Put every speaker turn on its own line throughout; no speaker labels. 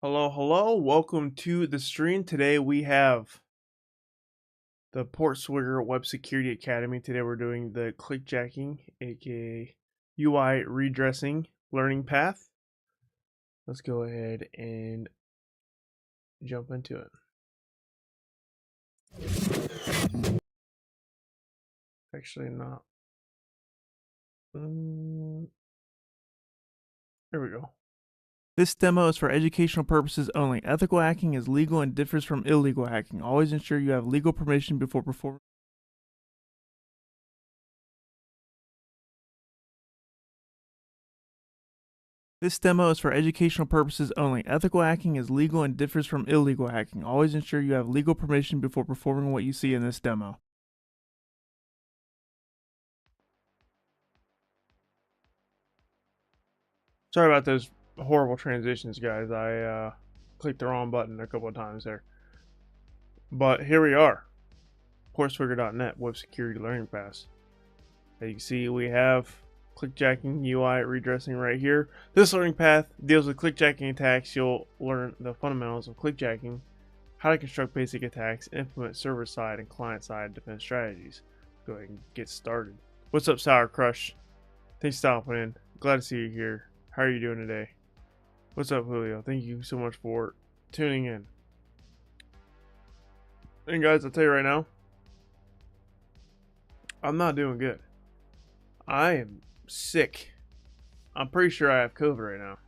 Hello, welcome to the stream. Today we have the PortSwigger Web Security Academy. Today we're doing the Clickjacking, aka UI redressing learning path. Let's go ahead and jump into it. Actually, not. There we go. This demo is for educational purposes only. Ethical hacking is legal and differs from illegal hacking. Always ensure you have legal permission before performing. This demo is for educational purposes only. Ethical hacking is legal and differs from illegal hacking. Always ensure you have legal permission before performing what you see in this demo. Sorry about those horrible transitions, guys. I clicked the wrong button a couple of times there. But here we are. PortSwigger.net Web Security Learning Pass. As you can see, we have clickjacking UI redressing right here. This learning path deals with clickjacking attacks. You'll learn the fundamentals of clickjacking, how to construct basic attacks, implement server-side and client-side defense strategies. Go ahead and get started. What's up, Sour Crush? Thanks for stopping in. Glad to see you here. How are you doing today? What's up, Julio? Thank you so much for tuning in. And guys, I'll tell you right now, I'm not doing good. I am sick. I'm pretty sure I have COVID right now.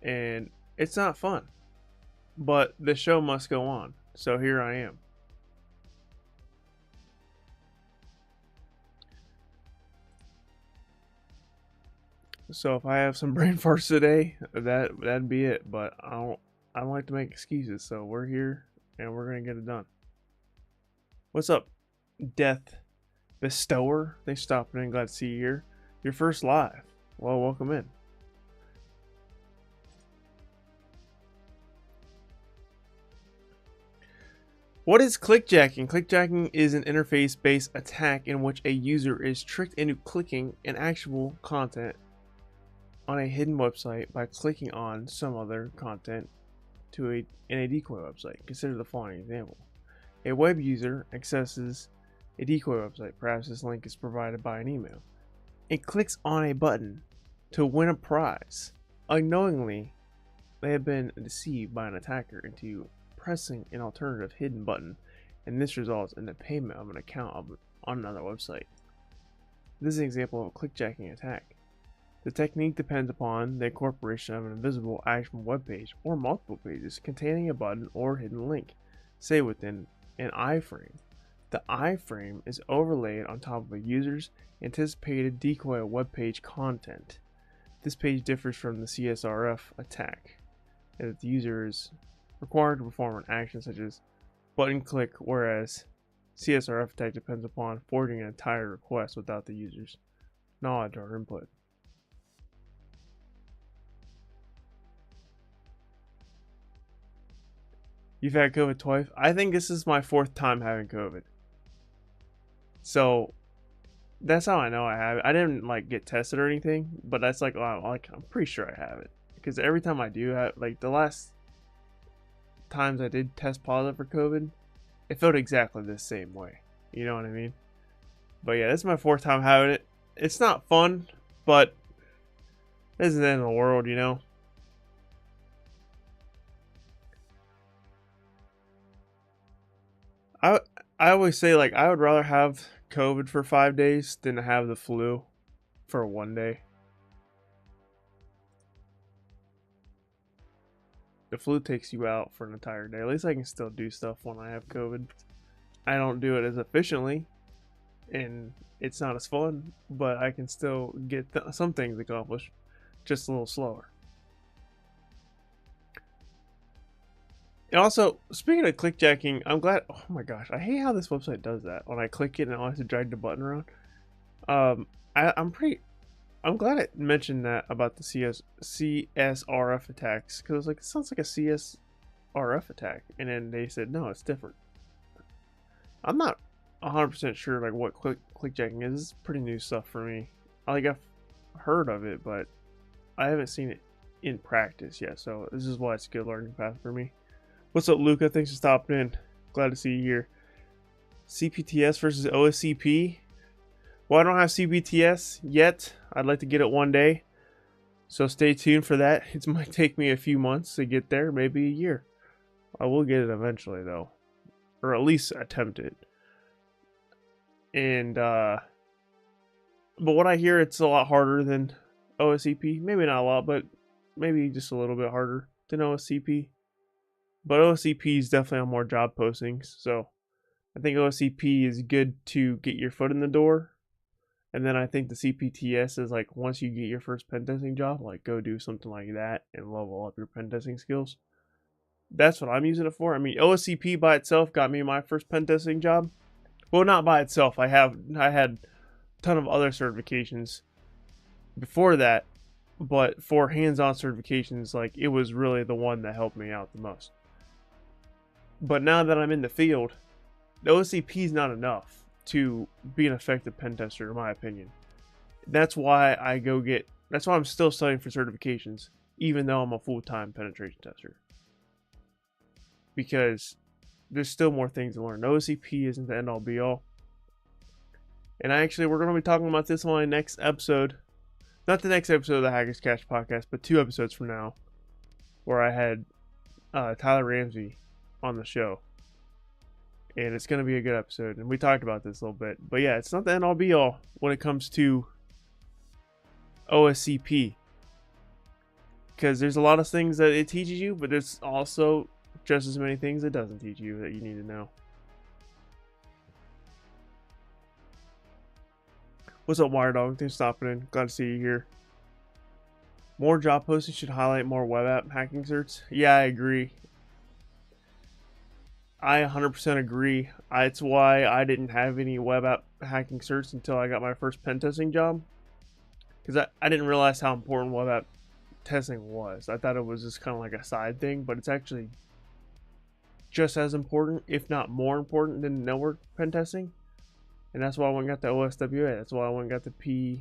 And it's not fun. But the show must go on. So here I am. So if I have some brain farts today, that'd be it. But I don't like to make excuses. So we're here and we're gonna get it done. What's up, Death Bestower? Thanks for stopping in. Glad to see you here. Your first live. Well, welcome in. What is clickjacking? Clickjacking is an interface-based attack in which a user is tricked into clicking an actual content on a hidden website by clicking on some other content in a decoy website. Consider the following example. A web user accesses a decoy website. Perhaps this link is provided by an email. It clicks on a button to win a prize. Unknowingly, they have been deceived by an attacker into pressing an alternative hidden button, and this results in the payment of an account on another website. This is an example of a clickjacking attack. The technique depends upon the incorporation of an invisible actionable web page or multiple pages containing a button or hidden link, say within an iframe. The iframe is overlaid on top of a user's anticipated decoy web page content. This page differs from the CSRF attack, as the user is required to perform an action such as button click, whereas CSRF attack depends upon forwarding an entire request without the user's knowledge or input. You've had COVID twice? I think this is my 4th time having COVID. So that's how I know I have it. I didn't like get tested or anything, but that's like I'm pretty sure I have it, because every time I do have, like the last times I did test positive for COVID, it felt exactly the same way. You know what I mean? But yeah, this is my 4th time having it. It's not fun, but this is the end of the world, you know? I always say, like, I would rather have COVID for 5 days than to have the flu for 1 day. The flu takes you out for an entire day. At least I can still do stuff when I have COVID. I don't do it as efficiently, and it's not as fun, but I can still get some things accomplished, just a little slower. And also, speaking of clickjacking, I'm glad. Oh my gosh, I hate how this website does that. When I click it and I have to drag the button around. I'm glad it mentioned that about the CSRF attacks, because I was like, it sounds like a CSRF attack, and then they said no, it's different. I'm not 100% sure like what clickjacking is. This is pretty new stuff for me. Like, I've heard of it, but I haven't seen it in practice. Yeah, so this is why it's a good learning path for me. What's up, Luca? Thanks for stopping in. Glad to see you here. CPTS versus OSCP. Well, I don't have CPTS yet. I'd like to get it one day, so stay tuned for that. It might take me a few months to get there, maybe a year. I will get it eventually, though, or at least attempt it. And but what I hear, it's a lot harder than OSCP. Maybe not a lot, but maybe just a little bit harder than OSCP. But OSCP is definitely on more job postings, so I think OSCP is good to get your foot in the door. And then I think the CPTS is like once you get your first pen testing job, like go do something like that and level up your pen testing skills. That's what I'm using it for. I mean, OSCP by itself got me my first pen testing job. Well, not by itself. I had a ton of other certifications before that, but for hands-on certifications, like it was really the one that helped me out the most. But now that I'm in the field, the OSCP is not enough to be an effective pen tester, in my opinion. That's why that's why I'm still studying for certifications, even though I'm a full-time penetration tester. Because there's still more things to learn. OSCP isn't the end-all be-all. And we're going to be talking about this on my next episode. Not the next episode of the Hackers Cash podcast, but 2 episodes from now, where I had Tyler Ramsey on the show. And it's going to be a good episode. And we talked about this a little bit. But yeah, it's not the end-all be-all when it comes to OSCP. Because there's a lot of things that it teaches you, but there's also just as many things it doesn't teach you that you need to know. What's up, Wire Dog? Thanks for stopping in. Glad to see you here. More job postings should highlight more web app hacking certs. Yeah, I agree. I 100% agree. It's why I didn't have any web app hacking certs until I got my first pen testing job. Because I didn't realize how important web app testing was. I thought it was just kind of like a side thing, but it's actually just as important, if not more important, than network pen testing. And that's why I went and got the OSWA. That's why I went and got the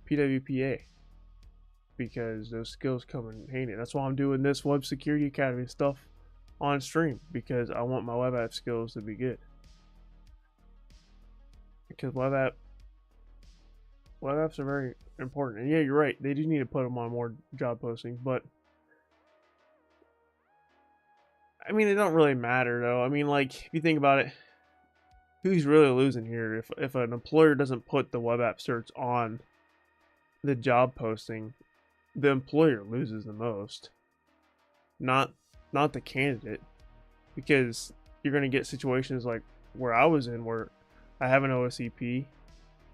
PWPA. Because those skills come in handy. That's why I'm doing this Web Security Academy stuff on stream, because I want my web app skills to be good. Because web apps are very important. And yeah, you're right. They do need to put them on more job postings, but I mean, it don't really matter though. I mean, like, if you think about it, who's really losing here? If an employer doesn't put the web app certs on the job posting, the employer loses the most. Not the candidate, because you're going to get situations like where I was in, where I have an OSCP,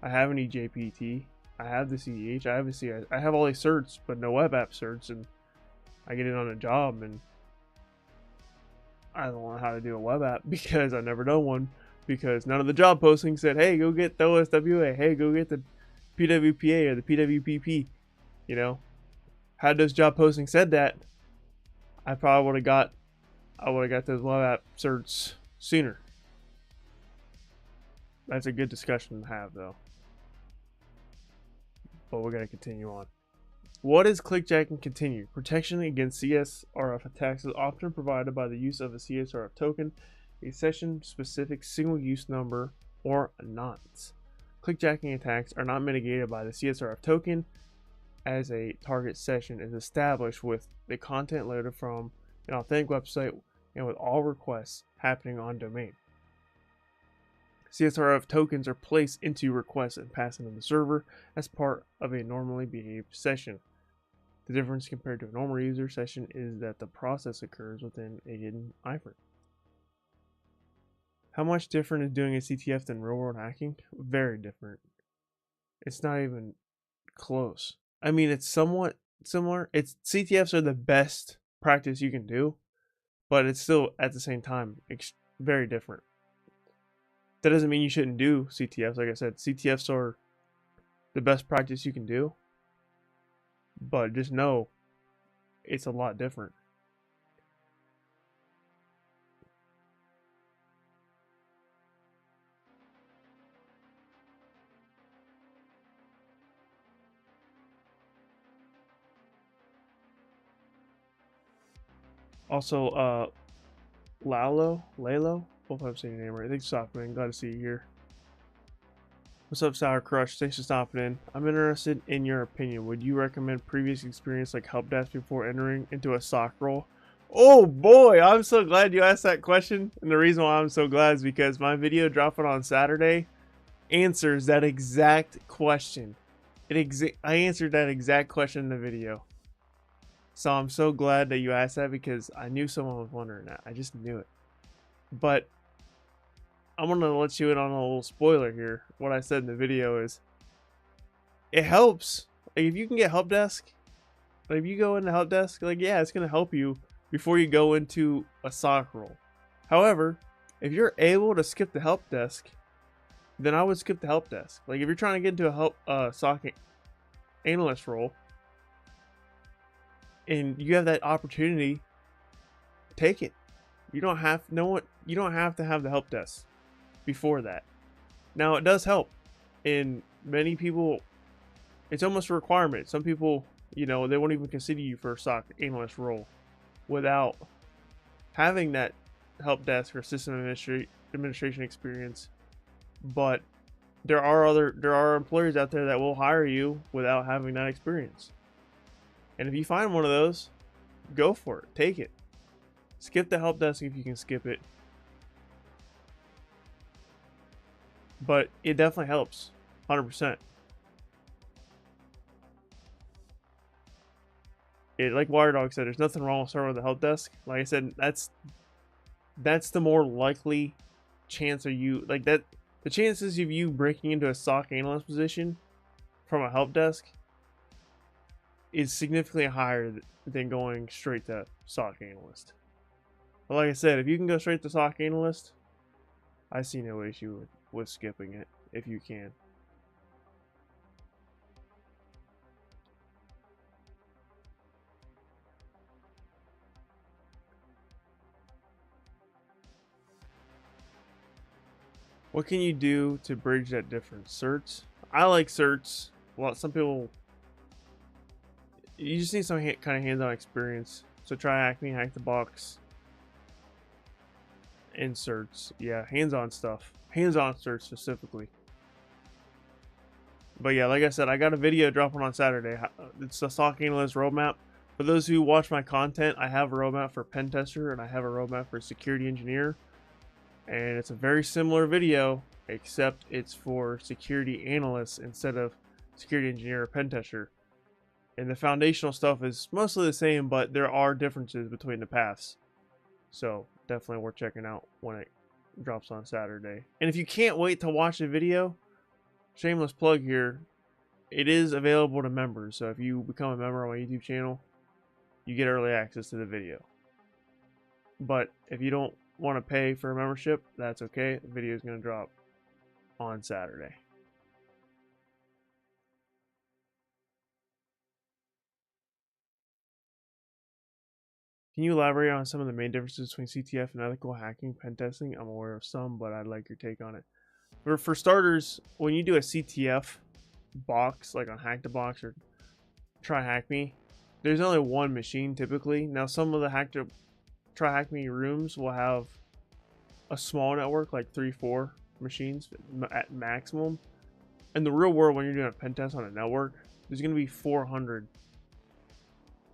I have an EJPT, I have the CEH, I have a CI, I have all these certs, but no web app certs, and I get it on a job, and I don't know how to do a web app because I've never done one, because none of the job postings said, hey, go get the OSWA, hey, go get the PWPA or the PWPP, you know. Had those job postings said that, I probably would have got those web app certs sooner. That's a good discussion to have, though. But we're going to continue on. What is clickjacking? Continue. Protection against CSRF attacks is often provided by the use of a CSRF token, a session-specific single-use number, or a nonce. Clickjacking attacks are not mitigated by the CSRF token, as a target session is established with the content loaded from an authentic website and with all requests happening on domain. CSRF tokens are placed into requests and passed into the server as part of a normally behaved session. The difference compared to a normal user session is that the process occurs within a hidden iframe. How much different is doing a CTF than real-world hacking? Very different. It's not even close. I mean, it's somewhat similar. CTFs are the best practice you can do, but it's still at the same time very different. That doesn't mean you shouldn't do CTFs. Like I said, CTFs are the best practice you can do, but just know it's a lot different. Also, Lalo, hope I'm saying your name right. Thanks for stopping in. Glad to see you here. What's up, Sour Crush? Thanks for stopping in. I'm interested in your opinion. Would you recommend previous experience like help desk before entering into a SOC role? Oh boy, I'm so glad you asked that question. And the reason why I'm so glad is because my video dropping on Saturday answers that exact question. I answered that exact question in the video. So I'm so glad that you asked that because I knew someone was wondering that. I just knew it. But I'm going to let you in on a little spoiler here. What I said in the video is it helps. Like if you can get help desk, like if you go into help desk, like yeah, it's going to help you before you go into a SOC role. However, if you're able to skip the help desk, then I would skip the help desk. Like if you're trying to get into a SOC analyst role and you have that opportunity, take it. You don't have to have the help desk before that. Now it does help, and many people, it's almost a requirement. Some people, you know, they won't even consider you for a SOC analyst role without having that help desk or system administration experience. But there are employers out there that will hire you without having that experience. And if you find one of those, go for it. Take it. Skip the help desk if you can skip it. But it definitely helps. 100%. Like Waterdog said, there's nothing wrong with starting with the help desk. Like I said, that's the more likely chance of you, like that, the chances of you breaking into a SOC analyst position from a help desk is significantly higher than going straight to SOC analyst. But like I said, if you can go straight to SOC analyst, I see no issue with skipping it if you can. What can you do to bridge that difference? Certs? I like certs. Well, some people, you just need some kind of hands-on experience. So try Hackney, Hack the Box, and certs. Yeah, hands-on stuff. Hands-on certs specifically. But yeah, like I said, I got a video dropping on Saturday. It's the SOC analyst roadmap. For those who watch my content, I have a roadmap for pentester and I have a roadmap for security engineer. And it's a very similar video, except it's for security analysts instead of security engineer or pentester. And the foundational stuff is mostly the same, but there are differences between the paths. So definitely worth checking out when it drops on Saturday. And if you can't wait to watch the video, shameless plug here, it is available to members. So if you become a member on my YouTube channel, you get early access to the video. But if you don't want to pay for a membership, that's okay. The video is going to drop on Saturday. Can you elaborate on some of the main differences between CTF and ethical hacking, pen testing? I'm aware of some, but I'd like your take on it. For starters, when you do a CTF box, like on Hack the Box or Try Hack Me, there's only one machine typically. Now, some of the Try Hack Me rooms will have a small network, like 3-4 machines at maximum. In the real world, when you're doing a pen test on a network, there's going to be 400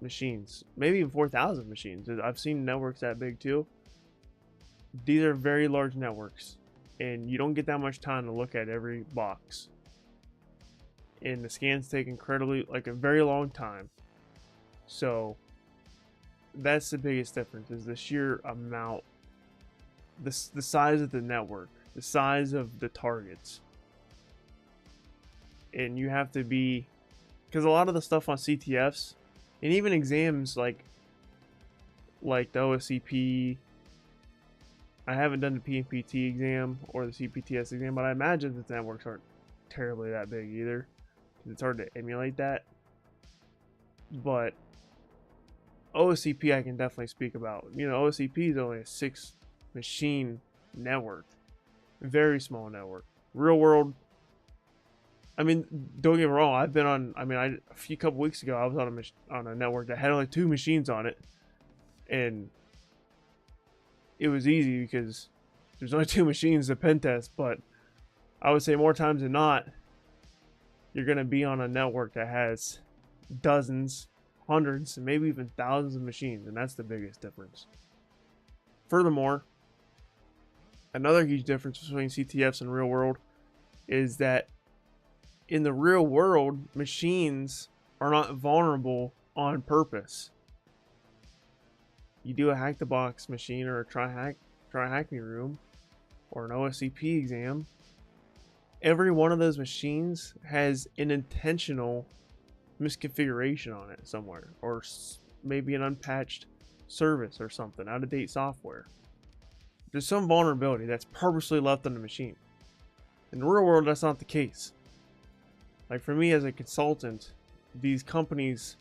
machines, maybe even 4,000 machines. I've seen networks that big too. These are very large networks, and you don't get that much time to look at every box. And the scans take a very long time. So that's the biggest difference, is the sheer amount, the size of the network, the size of the targets. And you have to be, because a lot of the stuff on CTFs and even exams like the OSCP, I haven't done the PNPT exam or the CPTS exam, but I imagine that the networks aren't terribly that big either. It's hard to emulate that. But OSCP I can definitely speak about. You know, OSCP is only a 6 machine network. Very small network. Real world, I mean, don't get me wrong, I've been on, a couple weeks ago I was on a network that had only 2 machines on it. And it was easy because there's only 2 machines to pen test, but I would say more times than not, you're going to be on a network that has dozens, hundreds, and maybe even thousands of machines, and that's the biggest difference. Furthermore, another huge difference between CTFs and real world is that in the real world, machines are not vulnerable on purpose. You do a hack the box machine or a try hack me room or an OSCP exam, every one of those machines has an intentional misconfiguration on it somewhere, or maybe an unpatched service or something, out of date software. There's some vulnerability that's purposely left on the machine. In the real world, that's not the case. Like for me as a consultant, these companies,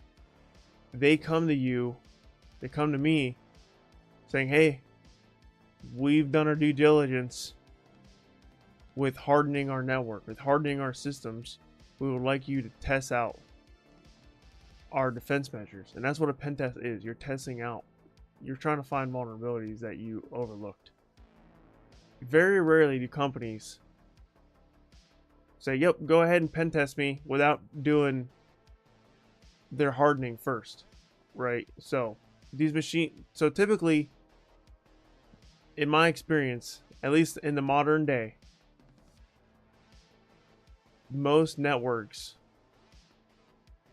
they come to you, they come to me saying, hey, we've done our due diligence with hardening our network, with hardening our systems. We would like you to test out our defense measures. And that's what a pen test is. You're testing out. You're trying to find vulnerabilities that you overlooked. Very rarely do companies say, yep, go ahead and pen test me without doing their hardening first, right? So these machines, so typically, in my experience, at least in the modern day, most networks,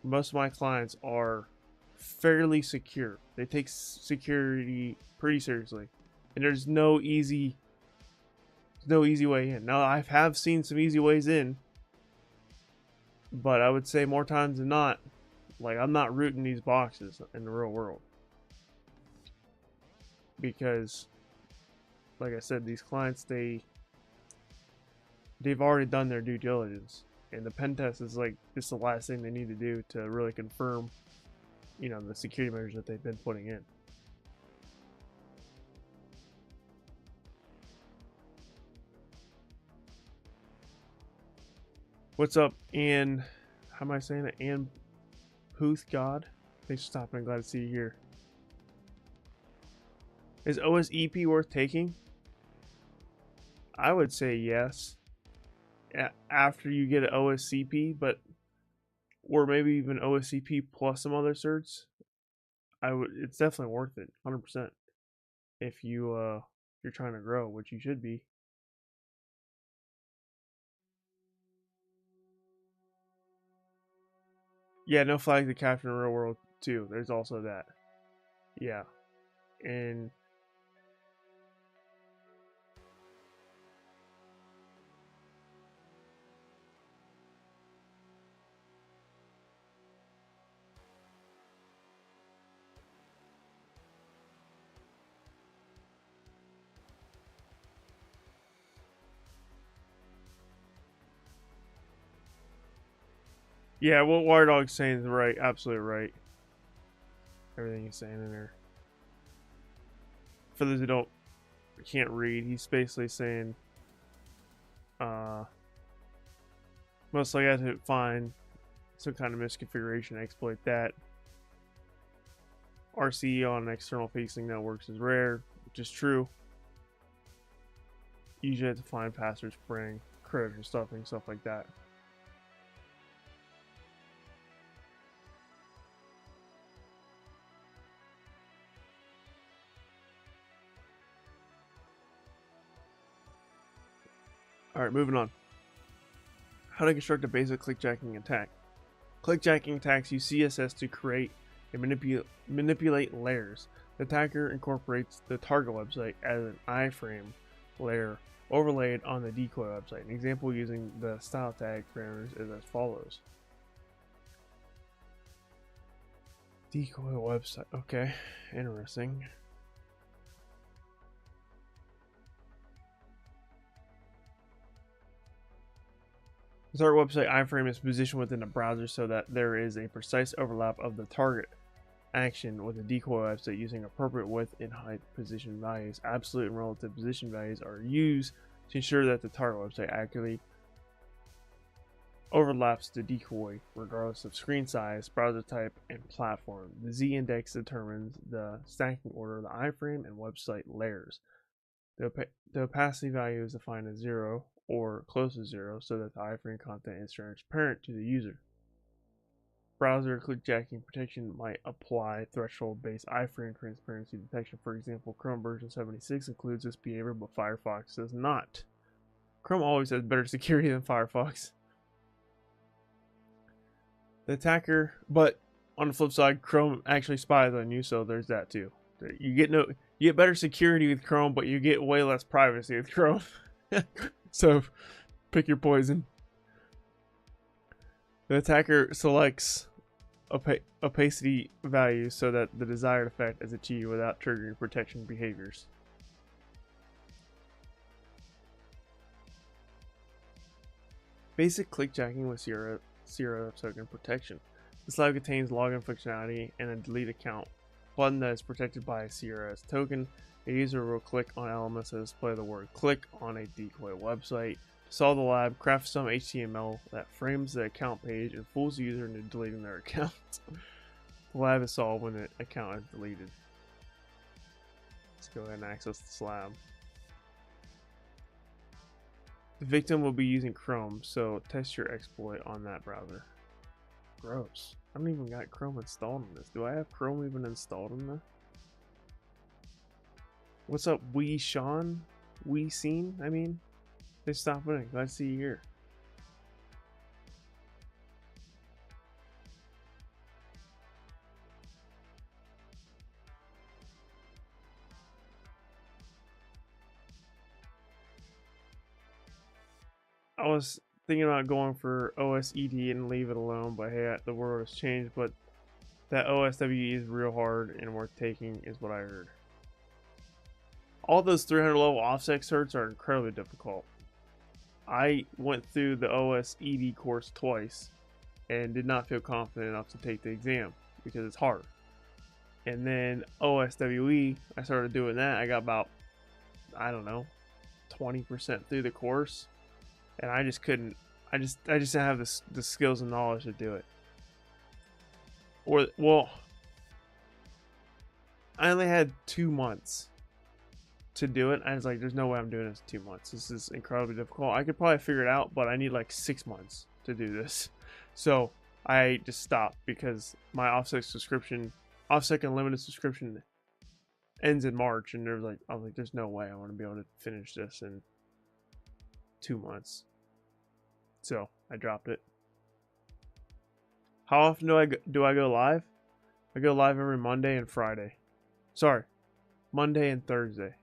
most of my clients are fairly secure. They take security pretty seriously, and there's no easy way in. Now, I have seen some easy ways in, but I would say more times than not, like, I'm not rooting these boxes in the real world, because, like I said, these clients, they've already done their due diligence, and the pen test is like just the last thing they need to do to really confirm, you know, the security measures that they've been putting in. What's up, Ann? How am I saying it? Ann Puth God? Thanks for stopping. I'm glad to see you here. Is OSEP worth taking? I would say yes. After you get an OSCP, but or maybe even OSCP plus some other certs, it's definitely worth it, 100%. If you're trying to grow, which you should be. Yeah, no flag to capture in the real world too. There's also that. Yeah, and yeah, what Wire Dog's saying is right, absolutely right. Everything he's saying in there. For those who can't read, he's basically saying, most likely I have to find some kind of misconfiguration, exploit that. RCE on external facing networks is rare, which is true. Usually have to find password spring, credential stuffing, stuff like that. Alright, moving on. How to construct a basic clickjacking attack. Clickjacking attacks use CSS to create and manipulate layers. The attacker incorporates the target website as an iframe layer overlaid on the decoy website. An example using the style tag parameters is as follows. Decoy website. Okay, interesting. The target website iframe is positioned within the browser so that there is a precise overlap of the target action with the decoy website using appropriate width and height position values. Absolute and relative position values are used to ensure that the target website accurately overlaps the decoy regardless of screen size, browser type, and platform. The Z-index determines the stacking order of the iframe and website layers. The opacity value is defined as 0 or close to 0 so that the iframe content is transparent to the user. Browser clickjacking protection might apply threshold-based iframe transparency detection. For example, Chrome version 76 includes this behavior, but Firefox does not. Chrome always has better security than Firefox. The attacker, but on the flip side, Chrome actually spies on you, so there's that too. You get better security with Chrome, but you get way less privacy with Chrome. So pick your poison. The attacker selects opacity values so that the desired effect is achieved without triggering protection behaviors. Basic clickjacking with CRF token protection. This slide contains login functionality and a delete account button that is protected by a CRS token. A user will click on elements that display the word click on a decoy website. To solve the lab, craft some HTML that frames the account page and fools the user into deleting their account. The lab is solved when the account is deleted. Let's go ahead and access this lab. The victim will be using Chrome, so test your exploit on that browser. Gross. I haven't even got Chrome installed on this. Do I have Chrome even installed on this? What's up, Wee Sean? Wee Scene? I mean, they stopped winning. Glad to see you here. I was thinking about going for OSED and leave it alone, but hey, the world has changed. But that OSWE is real hard and worth taking, is what I heard. All those 300 level offset certs are incredibly difficult. I went through the OSED course twice and did not feel confident enough to take the exam because it's hard. And then OSWE, I started doing that. I got about, I don't know, 20% through the course. And I just couldn't. I just didn't have the skills and knowledge to do it. Or well, I only had 2 months to do it. I was like, "There's no way I'm doing this in 2 months. This is incredibly difficult. I could probably figure it out, but I need like 6 months to do this." So I just stopped because my OffSec Unlimited subscription ends in March, and I was like, "There's no way I want to be able to finish this in 2 months." So I dropped it. How often do I go live? I go live every Monday and Friday. Sorry, Monday and Thursday.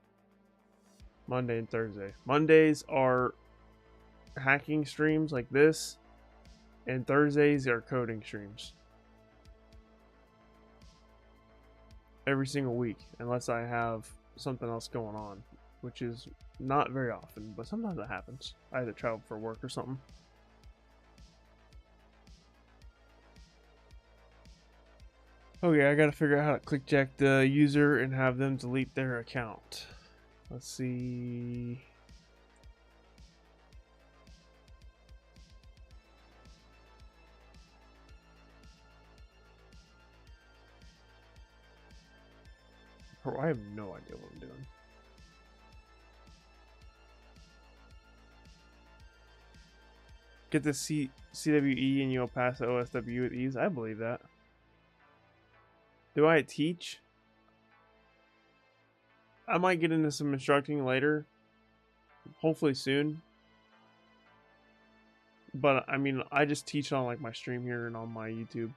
Monday and Thursday. Mondays are hacking streams like this, and Thursdays are coding streams. Every single week, unless I have something else going on, which is not very often, but sometimes it happens. I either travel for work or something. Okay, I gotta figure out how to clickjack the user and have them delete their account. Let's see. I have no idea what I'm doing. Get the CWE and you'll pass the OSW with ease. I believe that. Do I teach? I might get into some instructing later. Hopefully soon. But I mean, I just teach on like my stream here and on my YouTube.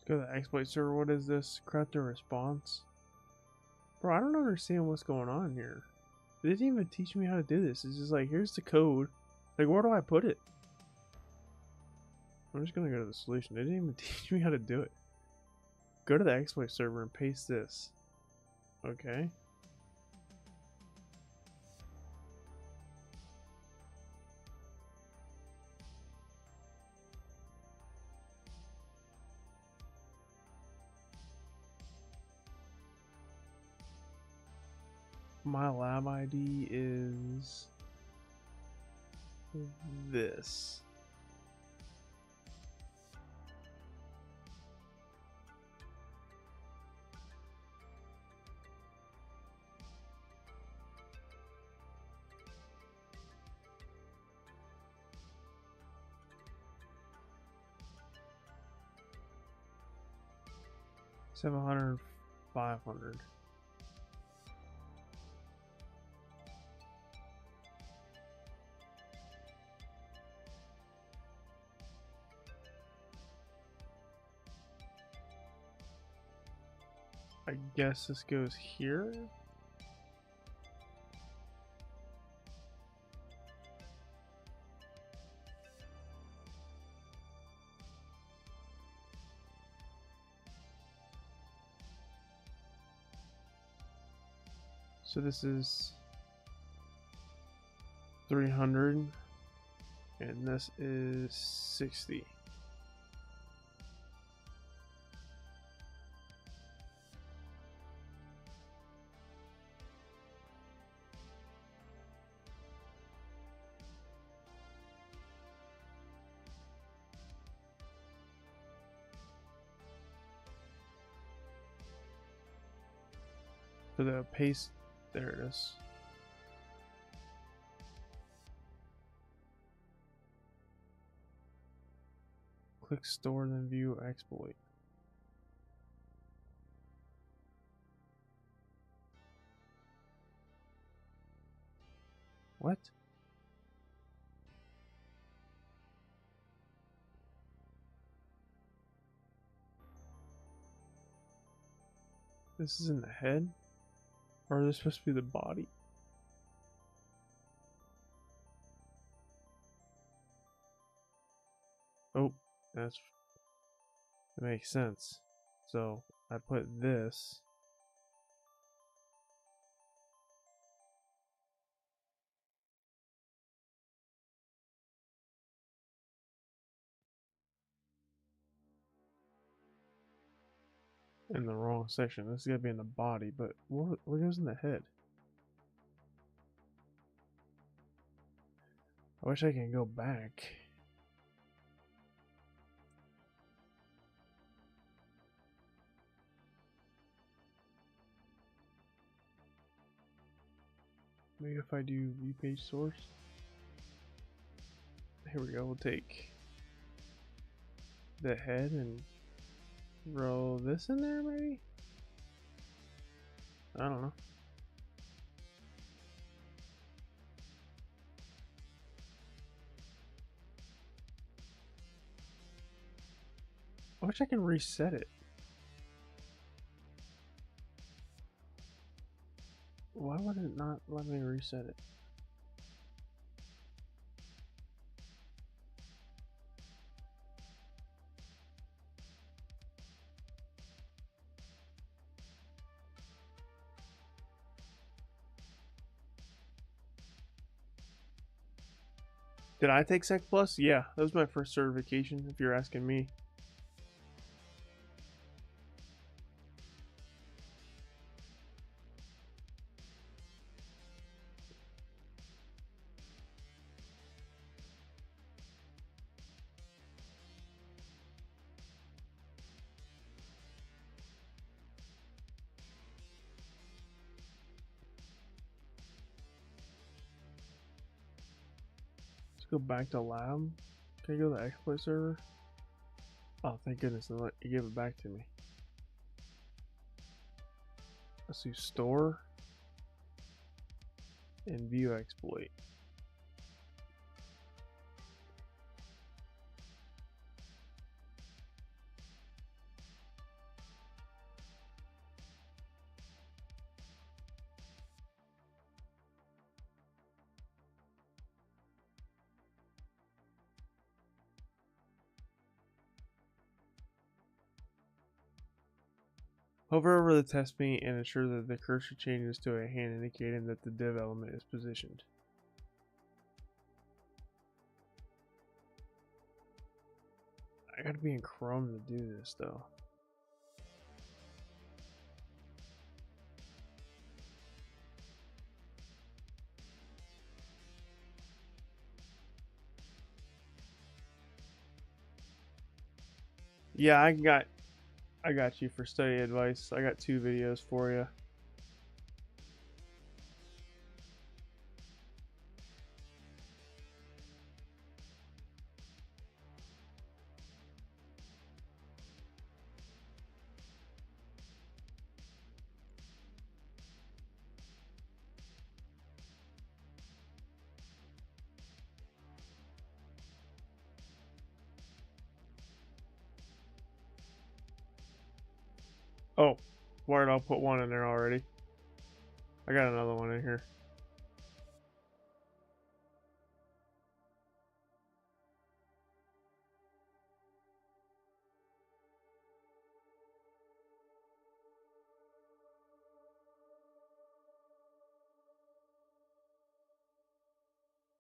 Go to the exploit server. What is this? Corrupted response? Bro, I don't understand what's going on here. They didn't even teach me how to do this. It's just like, here's the code. Like, where do I put it? I'm just gonna go to the solution. They didn't even teach me how to do it. Go to the exploit server and paste this. Okay. My lab ID is this. $700, $500. I guess this goes here. So this is 300 and this is 60. For the paste, there it is. Click store, then view exploit. What? This is in the head? Or is this supposed to be the body? Oh, that makes sense. So I put this. In the wrong section. This is gonna be in the body, but what goes in the head? I wish I can go back. Maybe if I do view page source. Here we go. We'll take the head and roll this in there, maybe? I don't know. I wish I can reset it. Why would it not let me reset it? Did I take Sec Plus? Yeah, that was my first certification, if you're asking me. Let's go back to lab. Can I go to the exploit server? Oh, thank goodness, you gave it back to me. Let's do store and view exploit. Hover over the test pane and ensure that the cursor changes to a hand indicating that the div element is positioned. I gotta be in Chrome to do this though. Yeah, I got you for study advice. I got 2 videos for you. Oh, word, I'll put one in there already. I got another one in here.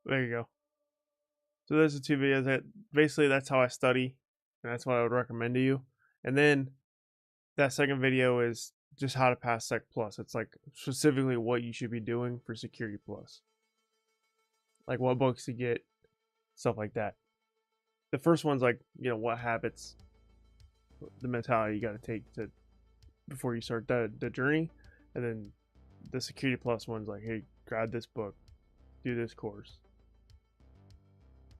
There you go. So those are 2 videos that basically that's how I study, and that's what I would recommend to you. And then that second video is just how to pass Sec Plus. It's like specifically what you should be doing for Security Plus, like what books to get, stuff like that. The first one's like, you know, what habits, the mentality you got to take to before you start the journey, and then the Security Plus one's like, hey, grab this book, do this course,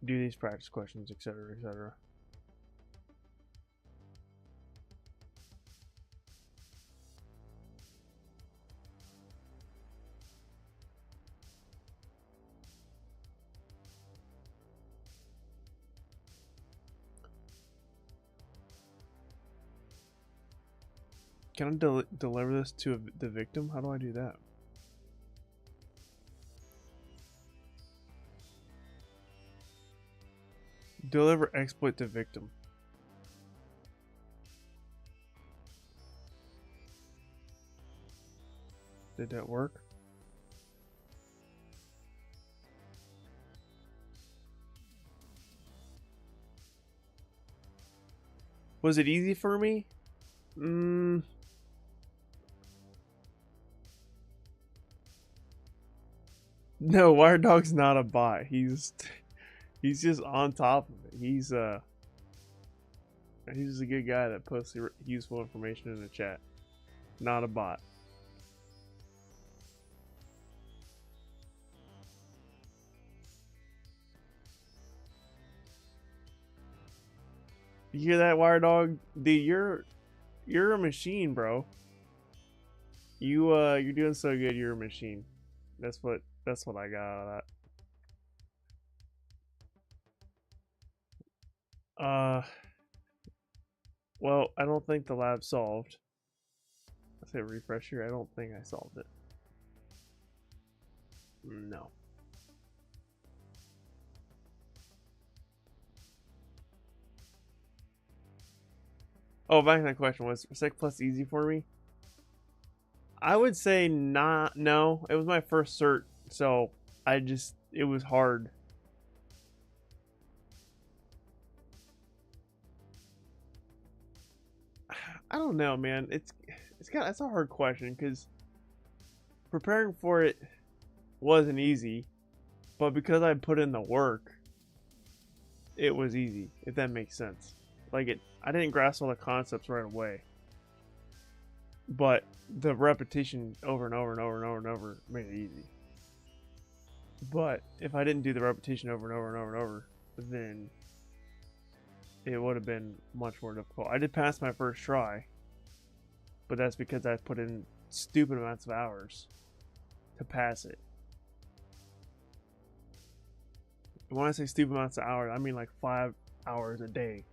do these practice questions, etc., etc. Can I deliver this to the victim? How do I do that? Deliver exploit to victim. Did that work? Was it easy for me? No, Wire Dog's not a bot. He's just on top of it. He's just a good guy that posts useful information in the chat. Not a bot. You hear that, Wire Dog? Dude, you're a machine, bro. You're doing so good. You're a machine. That's what I got out of that. Well, I don't think the lab's solved. I say refresh here. I don't think I solved it. No. Oh, back to that question. Was Sec Plus easy for me? I would say not. No, it was my first cert, so it was hard. I don't know, man. It's a hard question because preparing for it wasn't easy, but because I put in the work, it was easy. If that makes sense. Like I didn't grasp all the concepts right away, but the repetition over and over and over and over and over made it easy. But if I didn't do the repetition over and over and over and over, then it would have been much more difficult. I did pass my first try, but that's because I put in stupid amounts of hours to pass it. When I say stupid amounts of hours, I mean like 5 hours a day,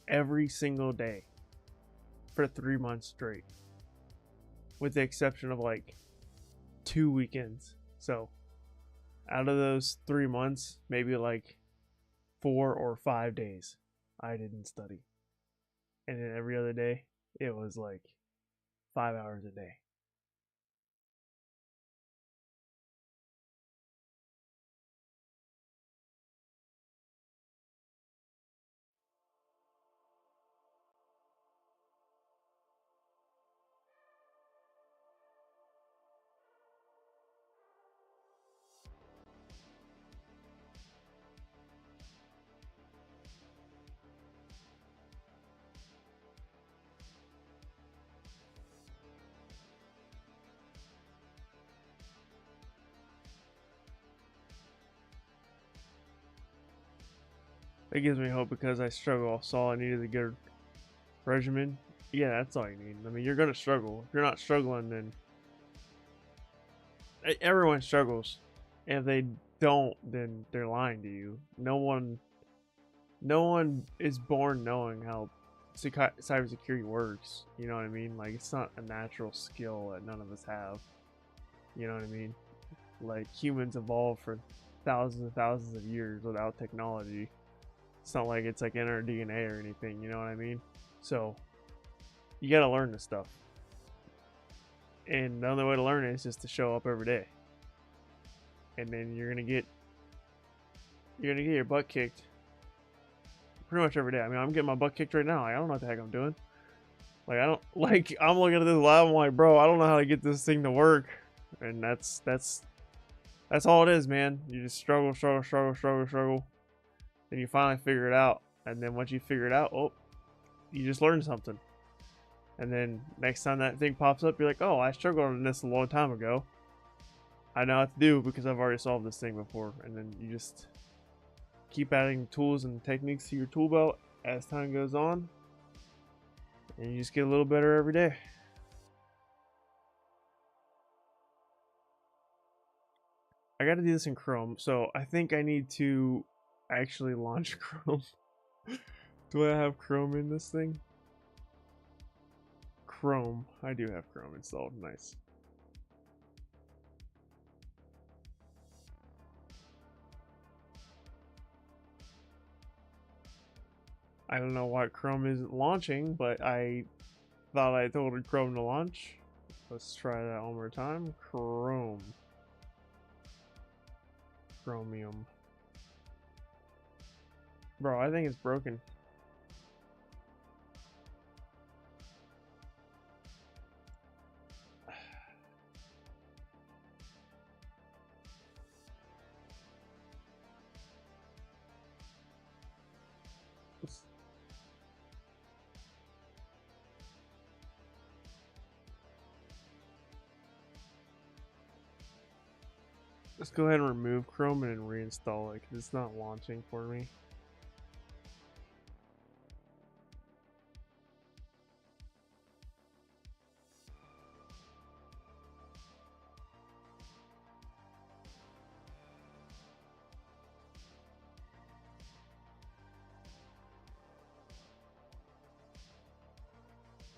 every single day, for 3 months straight, with the exception of like 2 weekends. So out of those 3 months, maybe like 4 or 5 days I didn't study, and then every other day it was like 5 hours a day. That gives me hope because I struggle. So all I needed a good regimen. Yeah, that's all you need. I mean, you're gonna struggle. If you're not struggling, then everyone struggles. And if they don't, then they're lying to you. No one is born knowing how cybersecurity works. You know what I mean? Like, it's not a natural skill that none of us have. You know what I mean? Like, humans evolved for thousands and thousands of years without technology. It's not like it's like in our DNA or anything, you know what I mean? So, you gotta learn this stuff. And the only way to learn it is just to show up every day. And then you're gonna get your butt kicked pretty much every day. I mean, I'm getting my butt kicked right now. I don't know what the heck I'm doing. Like, I'm looking at this lab, I'm like, bro, I don't know how to get this thing to work. And that's all it is, man. You just struggle. Then you finally figure it out. And then once you figure it out, oh, you just learned something. And then next time that thing pops up, you're like, oh, I struggled on this a long time ago. I know what to do because I've already solved this thing before. And then you just keep adding tools and techniques to your tool belt as time goes on. And you just get a little better every day. I got to do this in Chrome. So I think I need to actually launch Chrome. Do I have Chrome in this thing? Chrome. I do have Chrome installed. Nice. I don't know why Chrome isn't launching, but I thought I told Chrome to launch. Let's try that one more time. Chrome. Chromium. Bro, I think it's broken. Let's go ahead and remove Chrome and then reinstall it because it's not launching for me.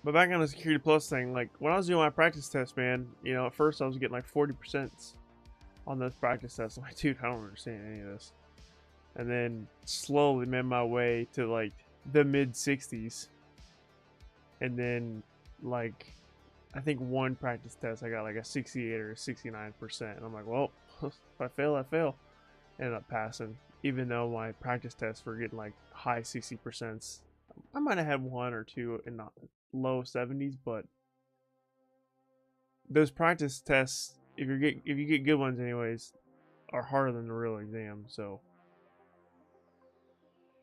But back on the Security Plus thing, like when I was doing my practice test, man, you know, at first I was getting like 40% on those practice tests. I'm like, dude, I don't understand any of this. And then slowly made my way to like the mid 60s. And then like, I think one practice test I got like a 68 or 69%. And I'm like, well, if I fail, I fail. Ended up passing, even though my practice tests were getting like high 60%. I might have had one or two in the low 70s, but those practice tests, if you get good ones anyways, are harder than the real exam. So,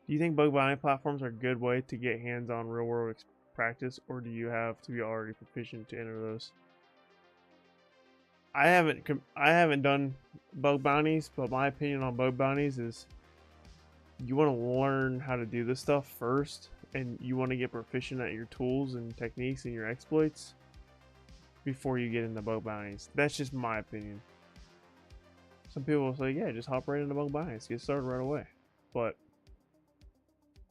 do you think bug bounty platforms are a good way to get hands-on real-world practice, or do you have to be already proficient to enter those? I haven't done bug bounties, but my opinion on bug bounties is you want to learn how to do this stuff first, and you want to get proficient at your tools and techniques and your exploits before you get into bug bounties. That's just my opinion. Some people will say, yeah, just hop right into bug bounties, get started right away. But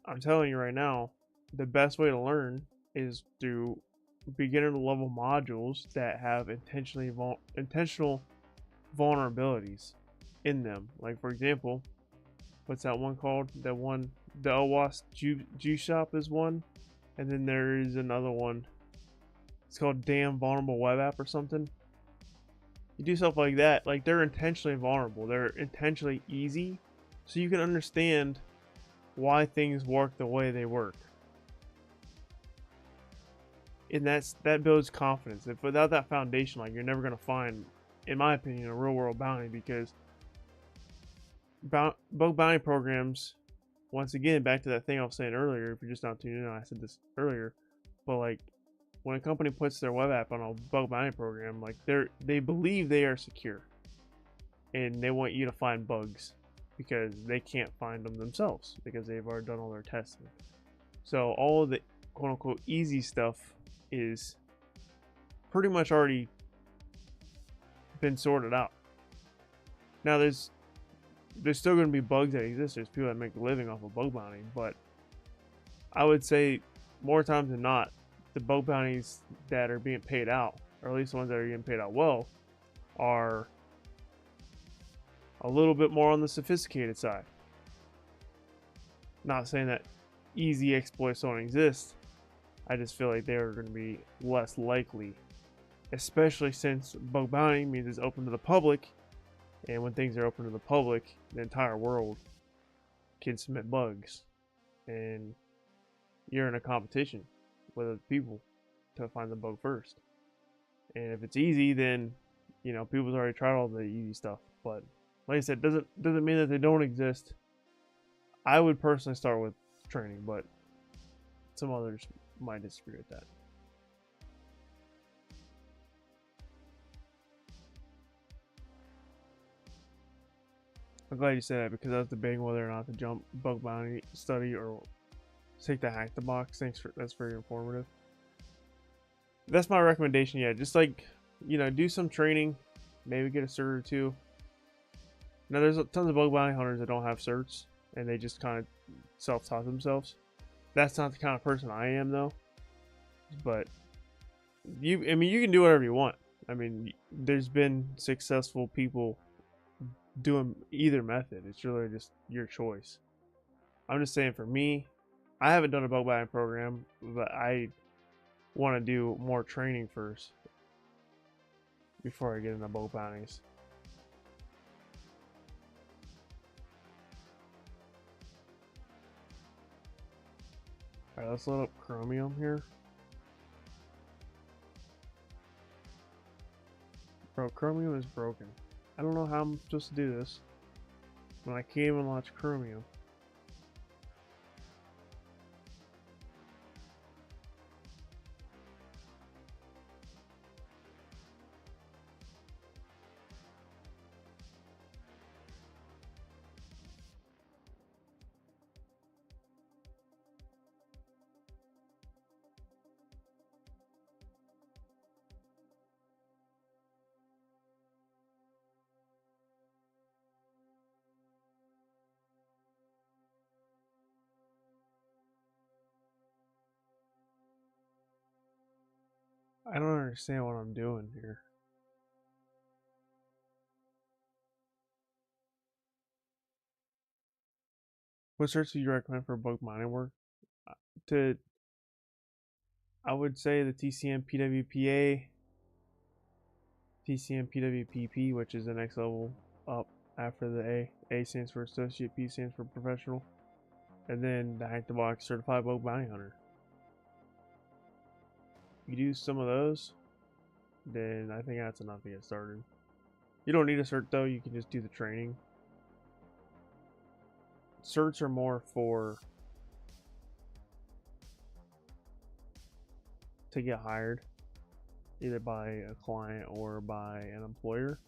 I'm telling you right now, the best way to learn is through beginner level modules that have intentional vulnerabilities in them. Like, for example, what's that one called? The OWASP G Shop is one, and then there is another one. It's called damn vulnerable web app or something. You do stuff like that, like they're intentionally vulnerable. They're intentionally easy, so you can understand why things work the way they work. And that builds confidence. If without that foundation, like, you're never gonna find, in my opinion, a real world bounty, because bug bounty programs, once again, back to that thing I was saying earlier, if you're just not tuning in, I said this earlier, but like, when a company puts their web app on a bug bounty program, like, they believe they are secure, and they want you to find bugs because they can't find them themselves because they've already done all their testing. So all of the quote unquote easy stuff is pretty much already been sorted out. Now there's still going to be bugs that exist. There's people that make a living off of bug bounty, but I would say more times than not, the bug bounties that are being paid out, or at least the ones that are getting paid out well, are a little bit more on the sophisticated side. Not saying that easy exploits don't exist. I just feel like they're going to be less likely, especially since bug bounty means it's open to the public, and when things are open to the public, the entire world can submit bugs, and you're in a competition with other people to find the bug first. And if it's easy, then people's already tried all the easy stuff. But like I said, doesn't mean that they don't exist. I would personally start with training, but some others might disagree with that. I'm glad you said that, because I was debating whether or not to jump bug bounty study or take the hack the box. That's very informative. That's my recommendation. Yeah, just like, do some training, maybe get a cert or two. Now there's tons of bug bounty hunters that don't have certs, and they just kind of self-taught themselves. That's not the kind of person I am, though. But you can do whatever you want. I mean, there's been successful people doing either method. It's really just your choice. I'm just saying, for me, I haven't done a bug bounty program, but I want to do more training first before I get into bug bounties. Alright, let's load up Chromium here. Bro, Chromium is broken. I don't know how I'm supposed to do this when I can't even launch Chromium. I don't understand what I'm doing here. What certs do you recommend for bug bounty work? I would say the TCM PWPA, TCM PWPP, which is the next level up after the A. A stands for associate, P stands for professional, and then the Hack the Box certified bug bounty hunter. If you do some of those, then I think that's enough to get started. You don't need a cert though, you can just do the training. Certs are more for to get hired, either by a client or by an employer.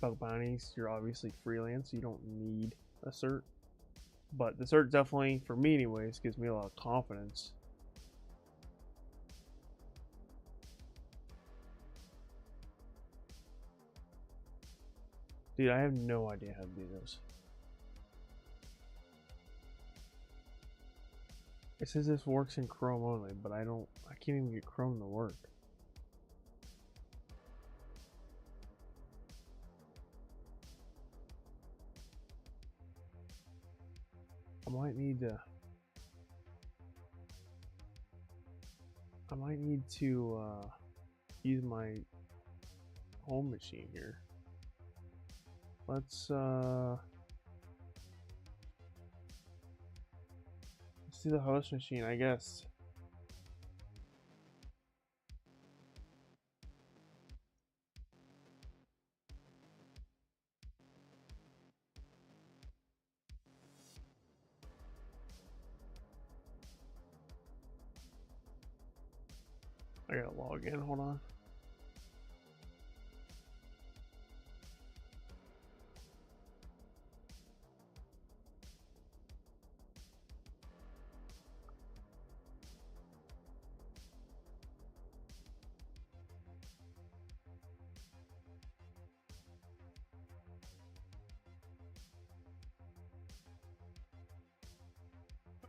Bug bounties, you're obviously freelance, you don't need a cert. But the cert definitely, for me anyways, gives me a lot of confidence. Dude, I have no idea how to do this. It says this works in Chrome only, but I can't even get Chrome to work. I might need to I might need to use my home machine here. Let's see the host machine, I guess. I gotta log in, hold on.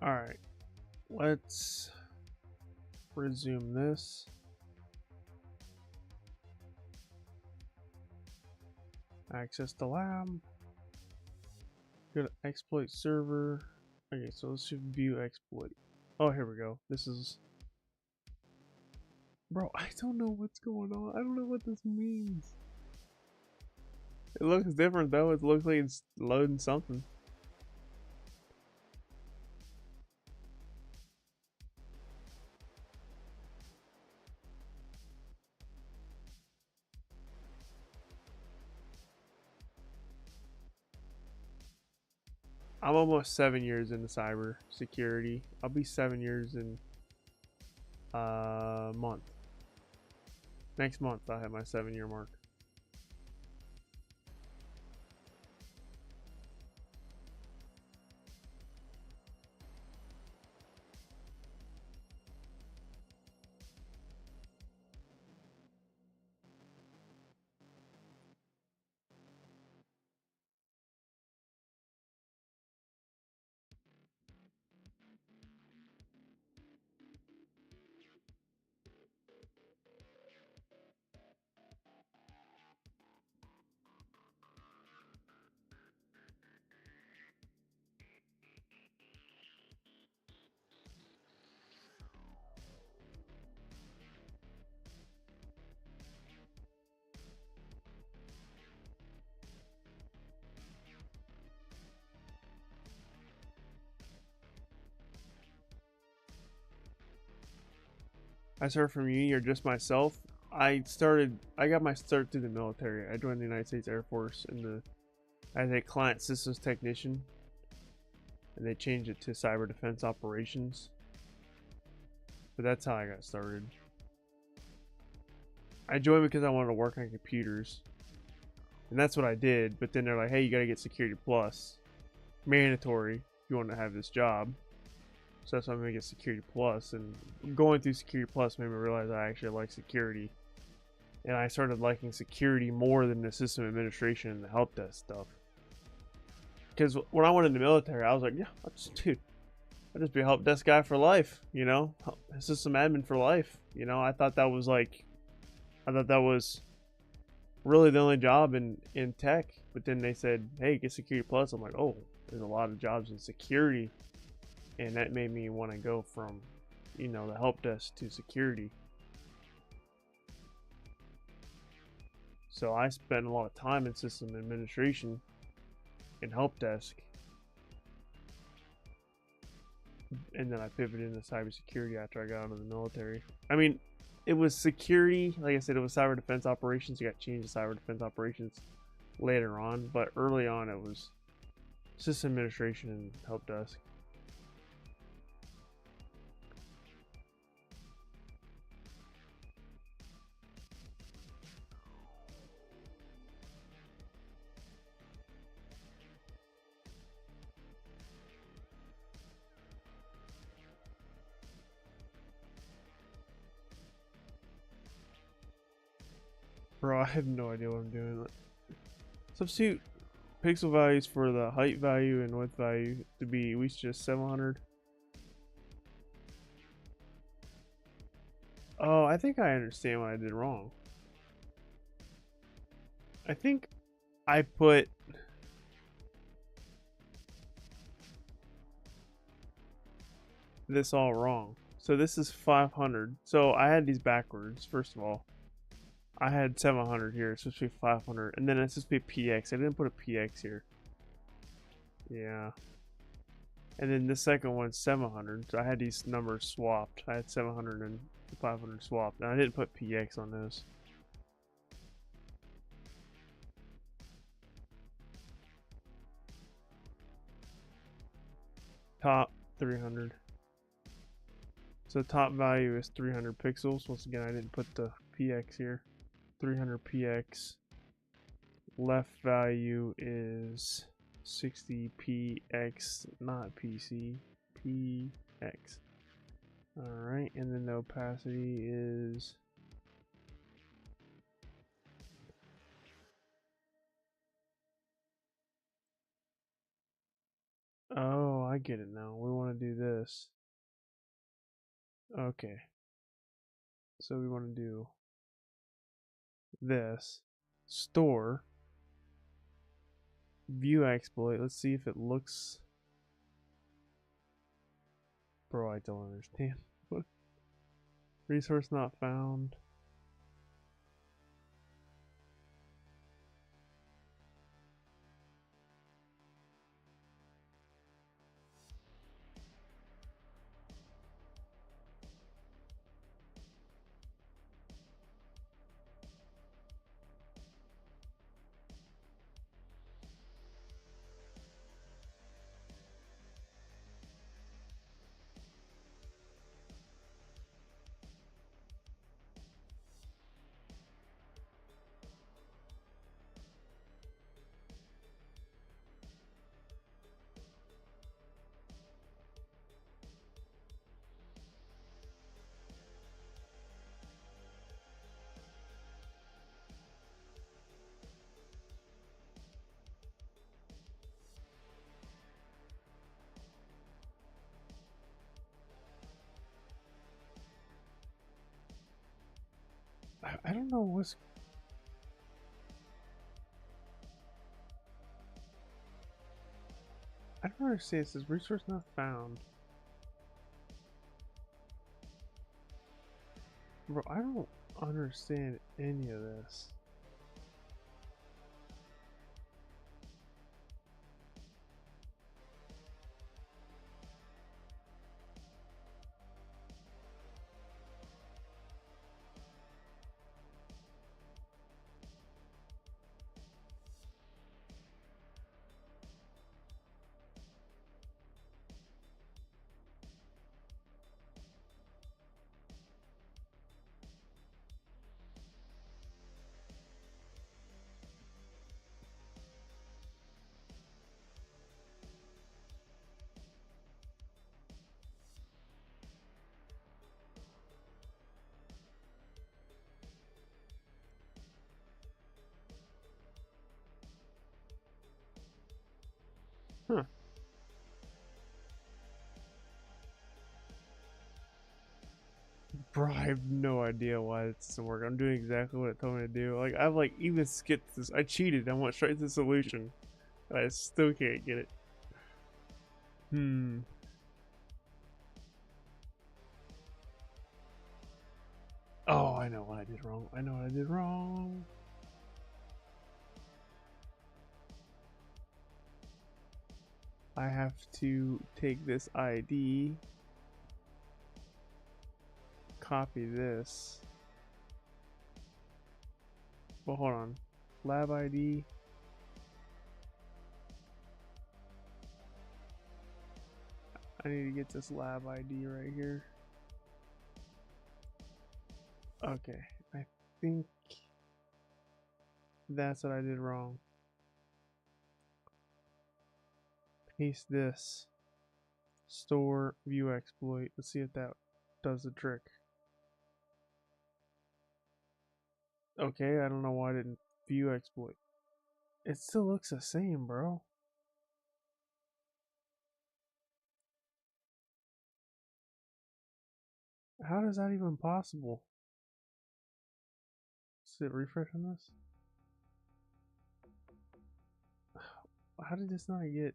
Alright, let's resume this. Access the lab. Go to exploit server. Okay, so let's should view exploit. Oh, here we go. This is... Bro, I don't know what's going on. I don't know what this means. It looks different though. It looks like it's loading something. I'm almost 7 years into cyber security. I'll be 7 years in a month. Next month I'll hit my 7-year mark. I started from uni or just myself. I got my start through the military. I joined the United States Air Force as a client systems technician, and they changed it to cyber defense operations. But that's how I got started. I joined because I wanted to work on computers, and that's what I did. But then they're like, hey, you got to get Security Plus, mandatory if you want to have this job. So that's why I'm gonna get Security Plus, and going through Security Plus made me realize I actually like security, and I started liking security more than the system administration and the help desk stuff. Because when I went in the military, I was like, yeah, I'll just be a help desk guy for life, you know, system admin for life. You know, I thought that was really the only job in tech. But then they said, hey, get Security Plus. I'm like, oh, there's a lot of jobs in security. And that made me want to go from, you know, the help desk to security. So I spent a lot of time in system administration and help desk. And then I pivoted into cybersecurity after I got out of the military. I mean, it was security. Like I said, it was cyber defense operations. It got changed to cyber defense operations later on. But early on, it was system administration and help desk. Bro, I have no idea what I'm doing. Substitute pixel values for the height value and width value to be at least just 700. Oh, I think I understand what I did wrong. I think I put this all wrong. So this is 500. So I had these backwards, first of all. I had 700 here. It's supposed to be 500. And then it's supposed to be PX. I didn't put a PX here. Yeah. And then the second one's 700. So I had these numbers swapped. I had 700 and 500 swapped. And I didn't put PX on this. Top 300. So top value is 300 pixels. Once again, I didn't put the PX here. 300 PX. Left value is 60 PX, not PC, PX. Alright, and then the opacity is oh, I get it now. We want to do this. Okay. So we want to do this. Store. View exploit. Let's see if it looks. Bro, I don't understand. What? Resource not found. I don't know what's. I don't understand. It says resource not found. Bro, I don't understand any of this. Huh. Bro, I have no idea why it doesn't work. I'm doing exactly what it told me to do. Like, I've like even skipped this. I cheated. I went straight to the solution. And I still can't get it. Oh, I know what I did wrong. I know what I did wrong. I have to take this ID, copy this. Well, hold on. Lab ID. I need to get this lab ID right here. Okay, I think that's what I did wrong. Paste this. Store view exploit. Let's see if that does the trick. Okay, I don't know why I didn't view exploit. It still looks the same, bro. How is that even possible? Let's hit refresh on this. How did this not get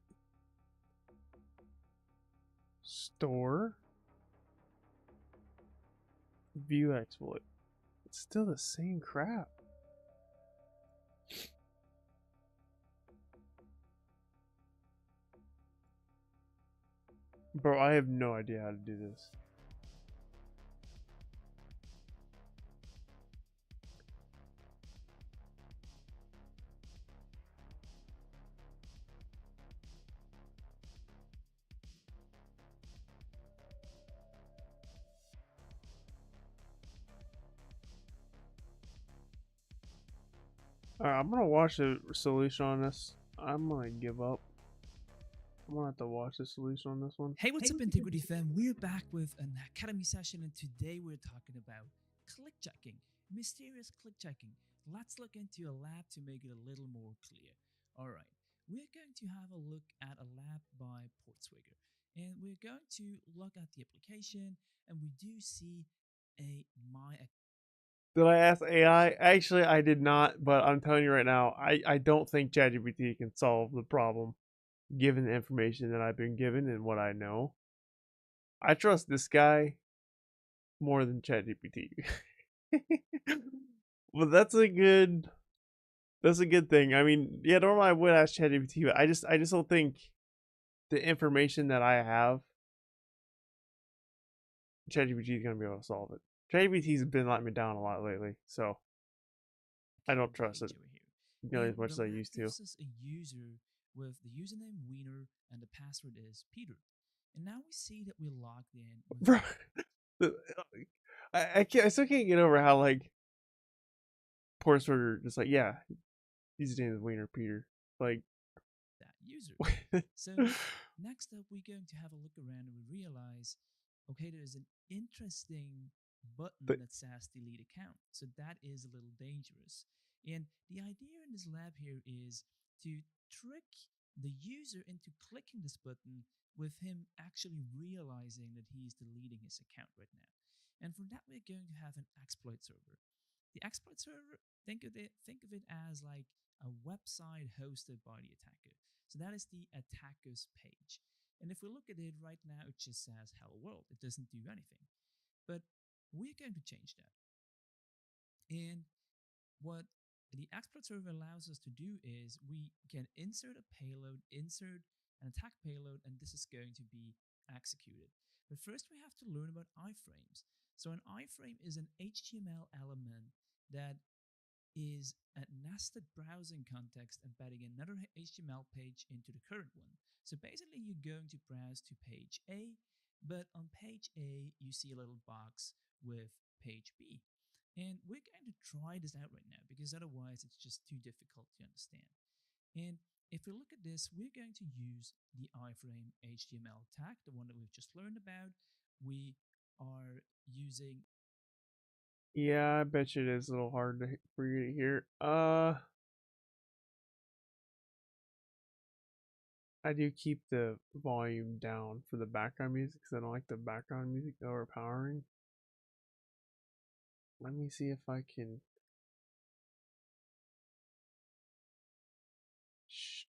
store? View exploit. It's still the same crap. Bro, I have no idea how to do this. Alright, I'm gonna watch the solution on this. I'm gonna give up. I'm gonna have to watch the solution on this one.
Hey, what's up, Integrity fam? We're back with an Academy session, and today we're talking about clickjacking, mysterious clickjacking. Let's look into a lab to make it a little more clear. Alright, we're going to have a look at a lab by PortSwigger, and we're going to look at the application, and we do see a my
Did I ask AI? Actually, I did not, but I'm telling you right now, I don't think ChatGPT can solve the problem given the information that I've been given and what I know. I trust this guy more than ChatGPT. But that's a good thing. I mean, yeah, normally I would ask ChatGPT, but I just don't think the information that I have, ChatGPT is gonna be able to solve it. ChatGPT's been letting me down a lot lately, so I don't trust it nearly as much as I used to.
gives us a user with the username Wiener and the password is Peter. And now we see that we logged in with
Bro, I still can't get over how like PortSwigger just like, yeah, his name is Wiener Peter. Like,
that user. So next up, we're going to have a look around and we realize, okay, there's an interesting button that says delete account. So that is a little dangerous. And the idea in this lab here is to trick the user into clicking this button with him actually realizing that he's deleting his account right now. And for that, we're going to have an exploit server. The exploit server, think of it as like a website hosted by the attacker. So that is the attacker's page. And if we look at it right now, it just says hello world. It doesn't do anything. But we're going to change that. And what the exploit server allows us to do is we can insert a payload, insert an attack payload, and this is going to be executed. But first we have to learn about iframes. So an iframe is an HTML element that is a nested browsing context embedding another HTML page into the current one. So basically, you're going to browse to page A, but on page A, you see a little box with page B. And we're going to try this out right now because otherwise it's just too difficult to understand. And if we look at this, we're going to use the iframe HTML tag, the one that we've just learned about. We are using
yeah, I bet you it is a little hard for you to hear. I do keep the volume down for the background music because I don't like the background music overpowering. Let me see if I can. Shh.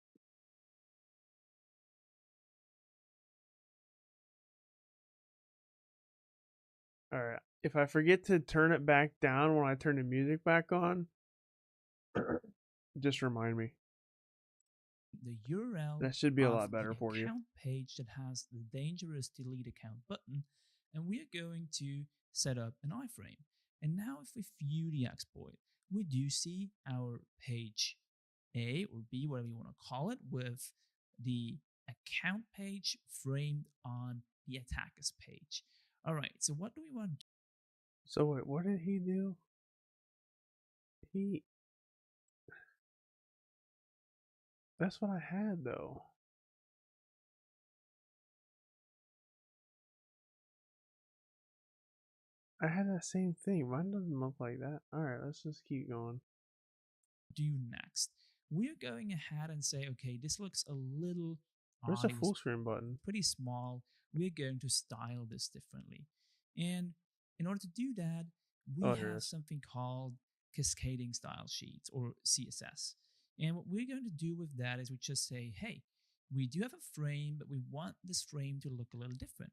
All right. If I forget to turn it back down when I turn the music back on, just remind me.
the URL
That should be a
of
lot better
the
for you.
account page that has the dangerous delete account button, and we are going to set up an iframe. And now if we view the exploit, we do see our page A or B, whatever you want to call it, with the account page framed on the attacker's page. All right, so what do we want to do?
So wait, what did he do? He. That's what I had though. I had that same thing. Mine doesn't look like that. Alright, let's just keep going.
Do next. We're going ahead and say, okay, this looks a little
There's a
odd. It was
full screen button.
pretty small. We're going to style this differently. And in order to do that, we have something called cascading style sheets or CSS. And what we're going to do with that is we just say, hey, we do have a frame, but we want this frame to look a little different.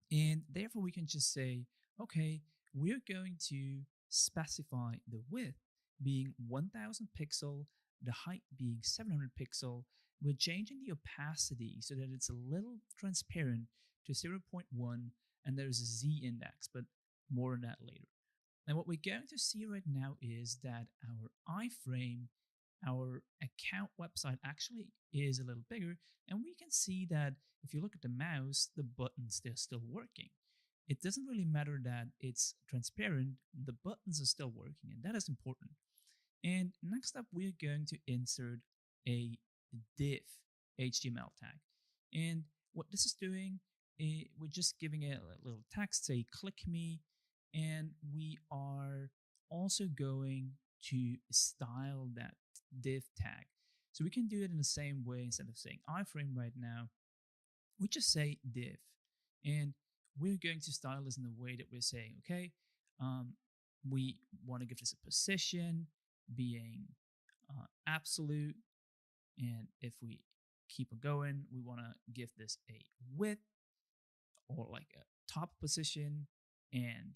And therefore, we can just say, okay, we're going to specify the width being 1000 pixel, the height being 700 pixel. We're changing the opacity so that it's a little transparent to 0.1, and there's a Z index, but more on that later. And what we're going to see right now is that our iframe, our account website, actually is a little bigger, and we can see that if you look at the mouse, the buttons, they're still working. It doesn't really matter that it's transparent, the buttons are still working, and that is important. And next up, we're going to insert a div HTML tag. And what this is doing, we're just giving it a little text, say click me, and we are also going to style that div tag. So we can do it in the same way. Instead of saying iframe right now, we just say div. And we're going to style this in the way that we're saying, okay, we want to give this a position being absolute. And if we keep on going, we want to give this a width or like a top position, and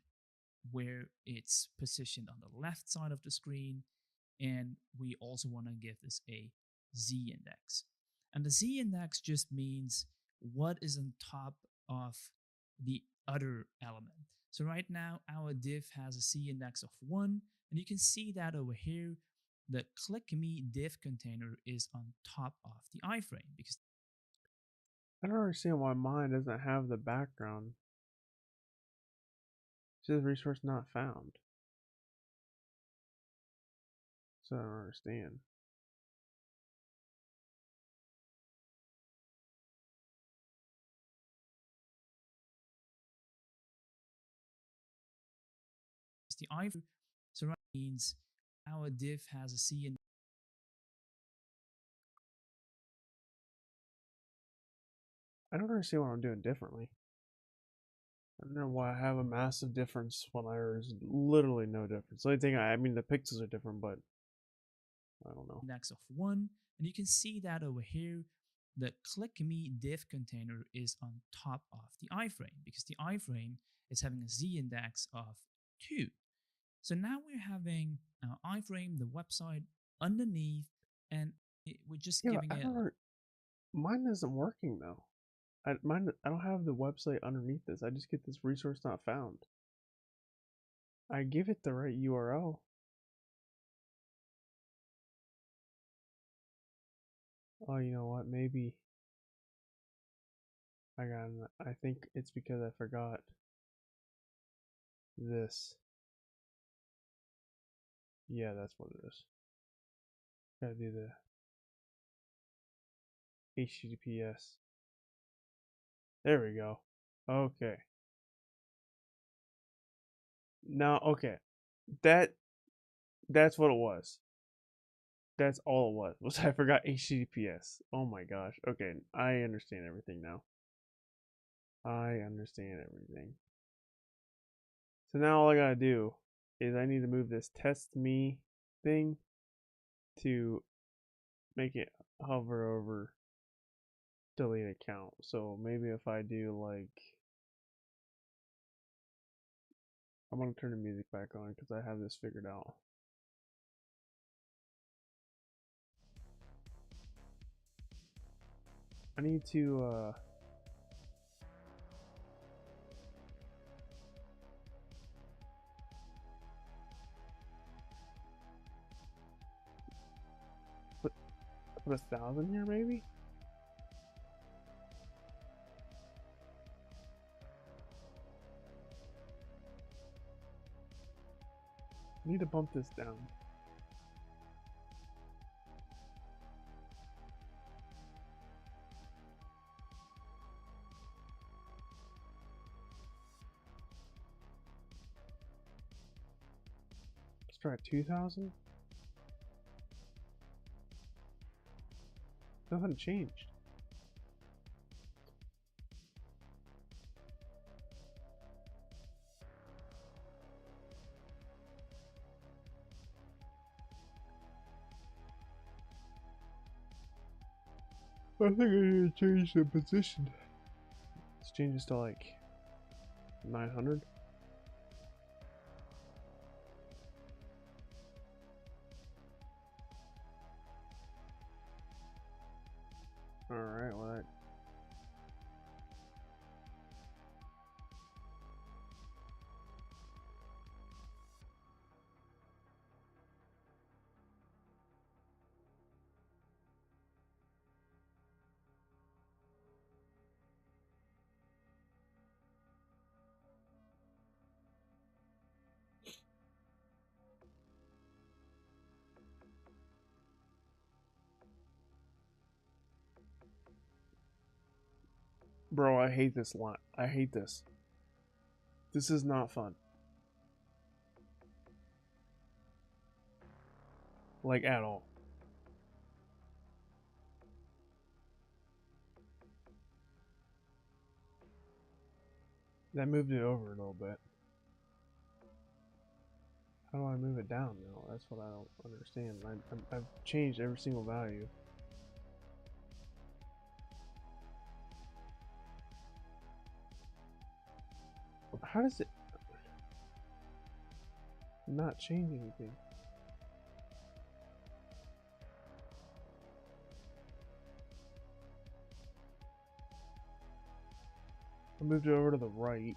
where it's positioned on the left side of the screen. And we also want to give this a Z index. And the Z index just means what is on top of the other element. So right now, our div has a Z index of 1, and you can see that over here, the click me div container is on top of the iframe because
I don't understand why mine doesn't have the background. It says resource not found. So I don't understand.
the iframe. So that means our div has a Z index.
I don't understand what I'm doing differently. I don't know why I have a massive difference when there's literally no difference. The only thing I mean, the pixels are different, but I don't know.
Index of 1, and you can see that over here, the click me div container is on top of the iframe because the iframe is having a Z index of 2. So now we're having our iframe, the website underneath, and we're just
Yeah,
giving
I
it.
don't know. Mine isn't working though. I don't have the website underneath this. I just get this resource not found. I give it the right URL. Oh, you know what? Maybe I think it's because I forgot this. Yeah, that's what it is. Gotta do the HTTPS. There we go. Okay. Now, okay. That's what it was. That's all it was I forgot HTTPS. Oh my gosh. Okay, I understand everything now. I understand everything. So now all I gotta do is I need to move this test me thing to make it hover over delete account. So maybe if I do like, I'm gonna turn the music back on because I have this figured out. I need to put 1,000 here maybe. I need to bump this down. Let's try 2,000. Nothing changed. I think I need to change the position. Let's change this to like 900. Bro, I hate this lot. I hate this. This is not fun. Like, at all. That moved it over a little bit. How do I move it down now? That's what I don't understand. I've changed every single value. How does it not change anything? I moved it over to the right.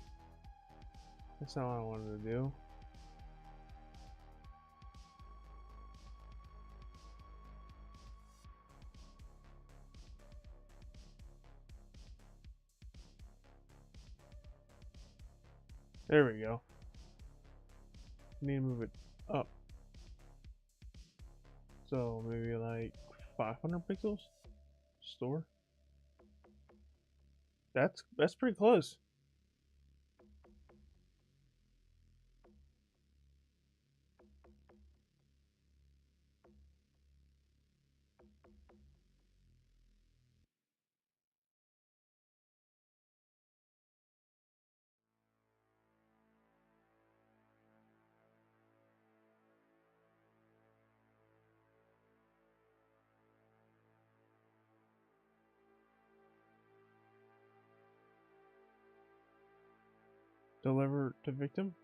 That's not what I wanted to do. There we go. I need to move it up. So maybe like 500 pixels? Store? That's pretty close. Deliver to victim?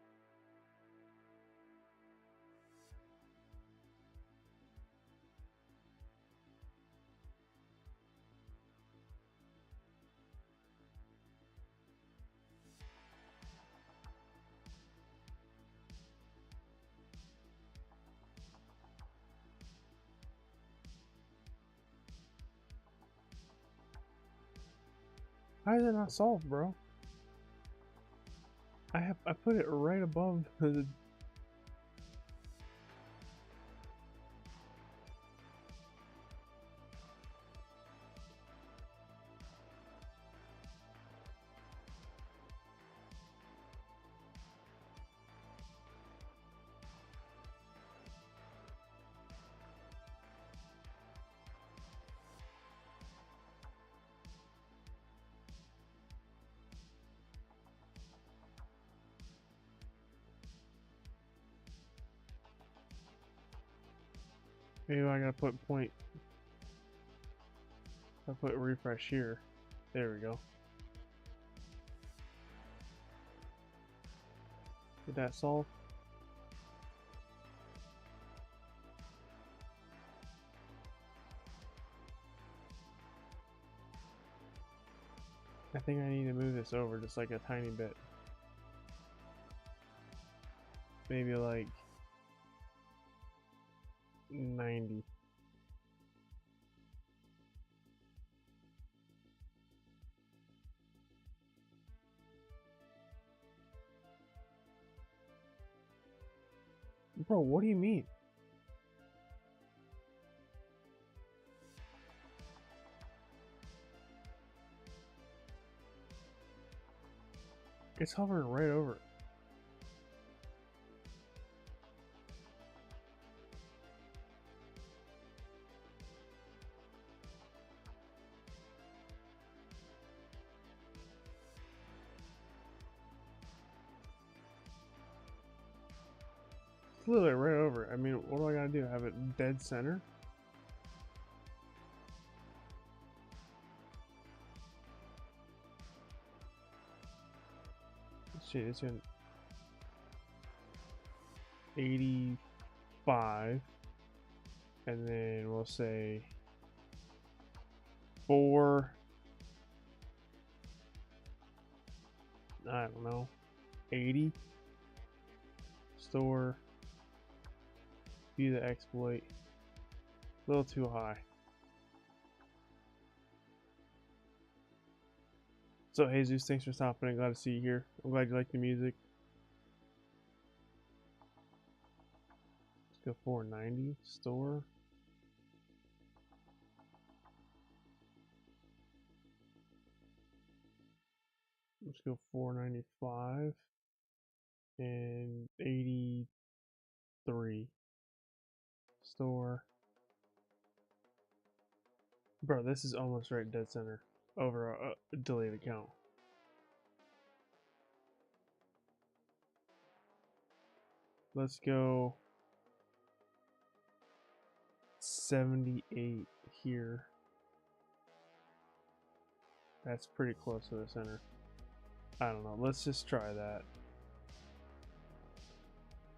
How is it not solved, bro? I put it right above the. Maybe I gotta put point. I put refresh here. There we go. Did that solve? I think I need to move this over just like a tiny bit. Maybe like 90. Bro, what do you mean? It's hovering right over it. It's literally right over it. I mean, what do I gotta do? Have it dead center? Shit, it's in 85. And then we'll say 4. I don't know. 80. Store. View the exploit. A little too high. So Jesus, thanks for stopping. I'm glad to see you here. I'm glad you like the music. Let's go 490. Store. Let's go 495 and 83. Store. Bro, this is almost right dead center over a delayed account. Let's go 78 here. That's pretty close to the center. I don't know. Let's just try that.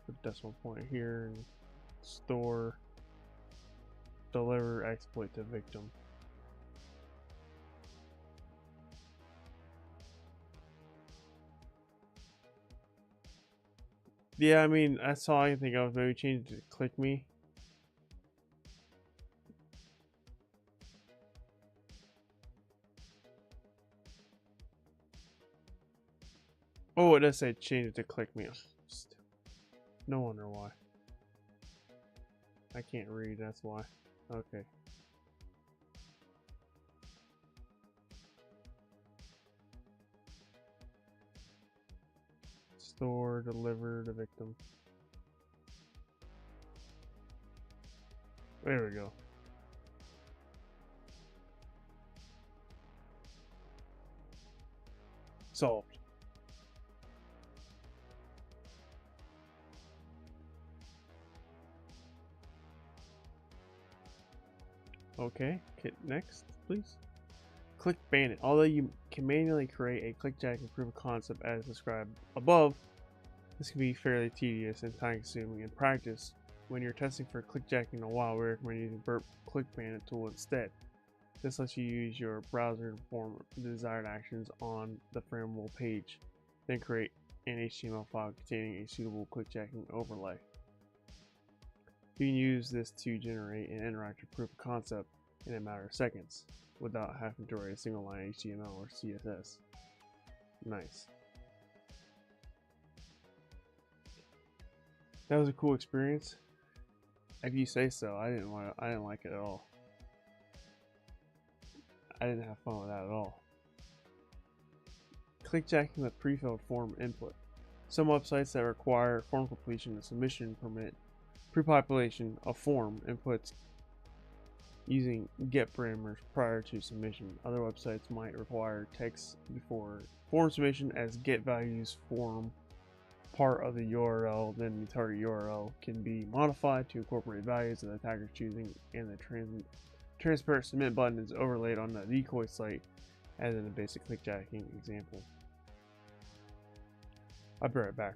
Put a decimal point here and store, deliver exploit to victim. Yeah, I mean, that's all I can think of. Maybe change it to click me. Oh, it does say change it to click me. No wonder why. I can't read, that's why. Okay. Store, deliver to victim. There we go. Solved. Okay, hit next, please. Click Bandit. Although you can manually create a clickjacking proof of concept as described above, this can be fairly tedious and time consuming in practice. When you're testing for clickjacking in a while, we recommend using Burp Click Bandit tool instead. This lets you use your browser to perform the desired actions on the frameable page, then create an HTML file containing a suitable clickjacking overlay. You can use this to generate an interactive proof of concept in a matter of seconds without having to write a single line HTML or CSS. Nice. That was a cool experience. If you say so, I didn't like it at all. I didn't have fun with that at all. Clickjacking with pre-filled form input. Some websites that require form completion and submission permit pre-population of form inputs using get parameters prior to submission. Other websites might require text before form submission as get values form part of the URL, then the target URL can be modified to incorporate values of the attacker's choosing, and the transparent submit button is overlaid on the decoy site as in a basic clickjacking example. I'll be right back.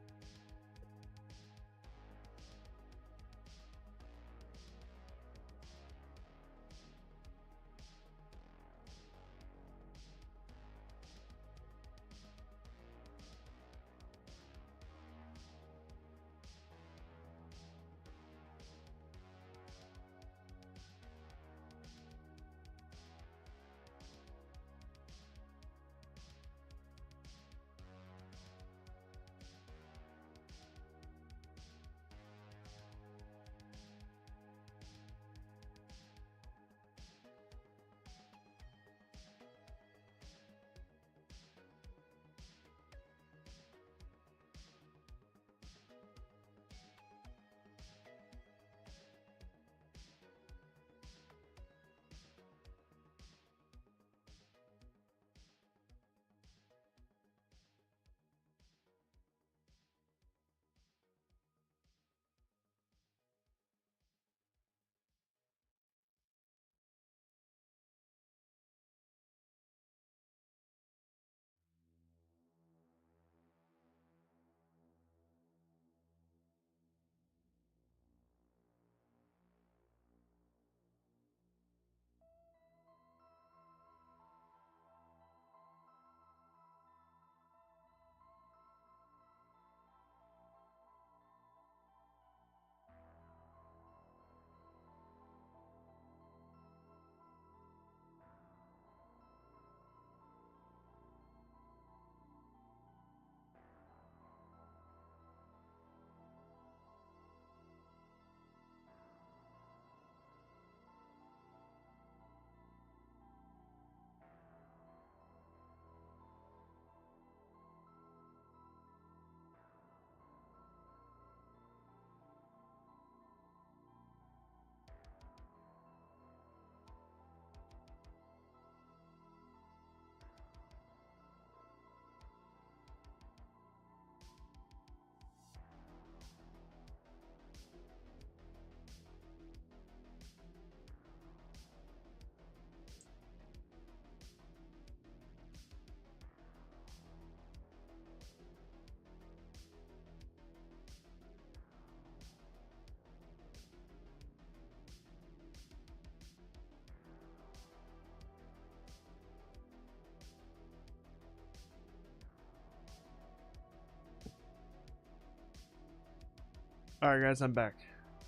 Alright guys, I'm back.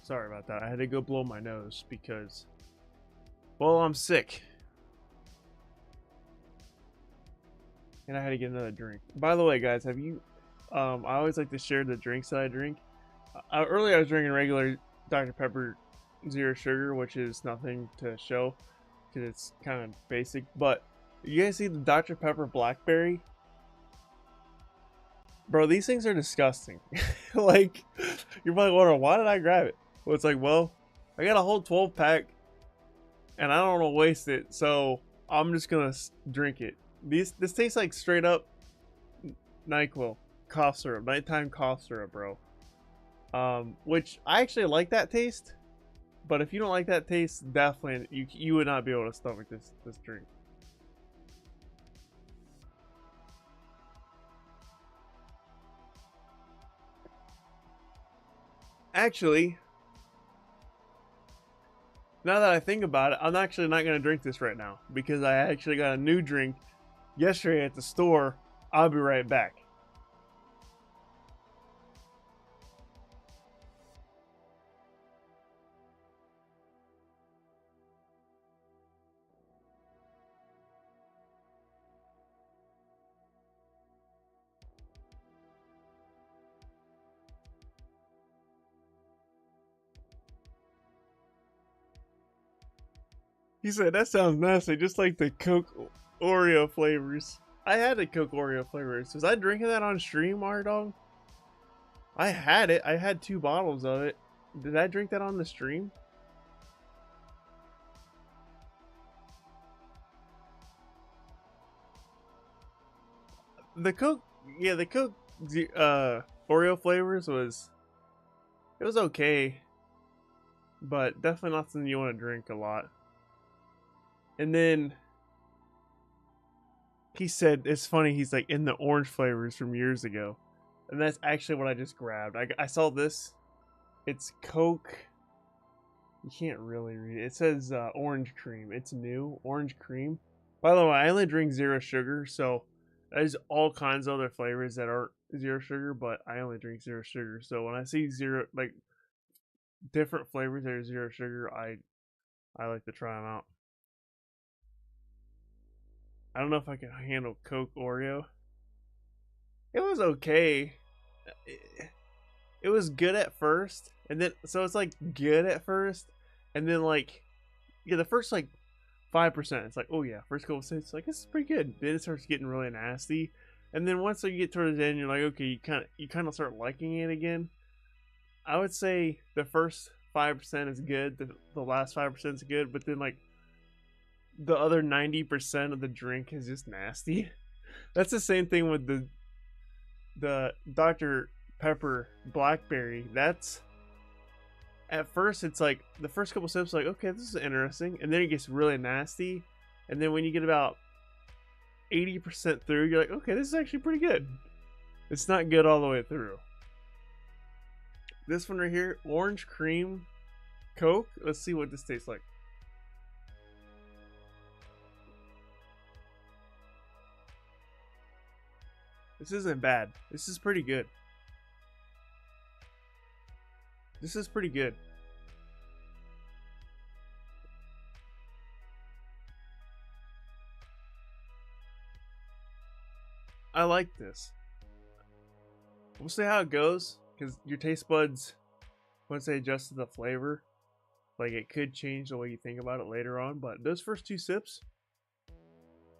Sorry about that. I had to go blow my nose because, well, I'm sick. And I had to get another drink. By the way guys, have you, I always like to share the drinks that I drink. Earlier I was drinking regular Dr. Pepper Zero Sugar, which is nothing to show because it's kind of basic. But you guys see the Dr. Pepper Blackberry? Bro, these things are disgusting. Like, you're probably wondering, why did I grab it? Well, it's like, well, I got a whole 12 pack and I don't want to waste it, so I'm just gonna drink it. This tastes like straight up NyQuil cough syrup, nighttime cough syrup, bro. Which I actually like that taste, but if you don't like that taste, definitely you would not be able to stomach this drink. Actually, now that I think about it, I'm actually not gonna drink this right now because I actually got a new drink yesterday at the store. I'll be right back. He said, that sounds nasty, just like the Coke Oreo flavors. I had the Coke Oreo flavors. Was I drinking that on stream, R-Dog? I had it. I had 2 bottles of it. Did I drink that on the stream? The Coke, yeah, the Coke Oreo flavors it was okay, but definitely not something you want to drink a lot. And then he said, it's funny, he's like, in the orange flavors from years ago. And that's actually what I just grabbed. I saw this. It's Coke. You can't really read it. It says orange cream. It's new. Orange cream. By the way, I only drink zero sugar, so there's all kinds of other flavors that aren't zero sugar, but I only drink zero sugar. So when I see zero, like, different flavors that are zero sugar, I like to try them out. I don't know if I can handle Coke Oreo. It was okay. It was good at first, and then so it's like good at first, and then like, yeah, the first like 5%, it's like, oh yeah, first couple of it's like, this is pretty good. Then it starts getting really nasty, and then once you get towards the end, you're like, okay, you kind of start liking it again. I would say the first 5% is good, the last 5% is good, but then like the other 90% of the drink is just nasty. That's the same thing with the Dr. Pepper Blackberry. That's, at first it's like the first couple sips like, okay, this is interesting, and then it gets really nasty, and then when you get about 80% through, you're like, okay, this is actually pretty good. It's not good all the way through. This one right here, orange cream Coke. Let's see what this tastes like. This isn't bad. This is pretty good. This is pretty good. I like this. We'll see how it goes, because your taste buds, once they adjust to the flavor, like, it could change the way you think about it later on. But those first 2 sips,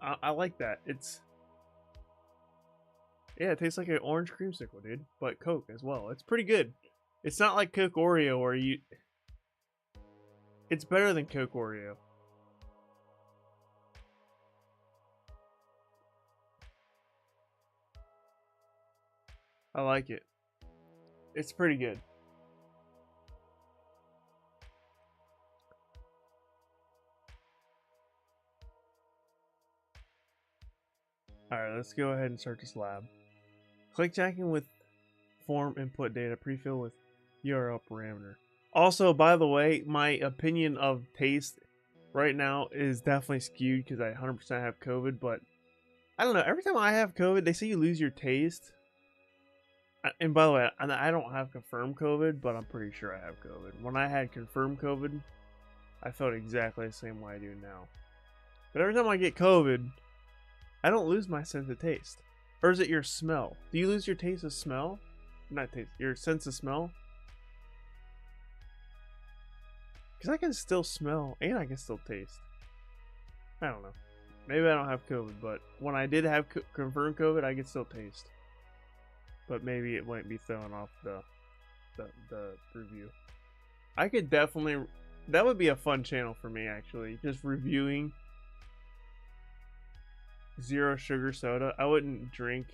I like that. Yeah, it tastes like an orange creamsicle, dude, but Coke as well. It's pretty good. It's not like Coke Oreo where it's better than Coke Oreo. I like it. It's pretty good. Alright, let's go ahead and start this lab. Clickjacking with form input data prefill with URL parameter. Also, by the way, my opinion of taste right now is definitely skewed because I 100% have COVID, but I don't know. Every time I have COVID, they say you lose your taste. And by the way, I don't have confirmed COVID, but I'm pretty sure I have COVID. When I had confirmed COVID, I felt exactly the same way I do now. But every time I get COVID, I don't lose my sense of taste. Or is it your smell? Do you lose your taste of smell? Not taste, your sense of smell? Because I can still smell and I can still taste. I don't know. Maybe I don't have COVID, but when I did have confirmed COVID, I could still taste. But maybe it might be throwing off the review. I could definitely... That would be a fun channel for me, actually. Just reviewing zero sugar soda. I wouldn't drink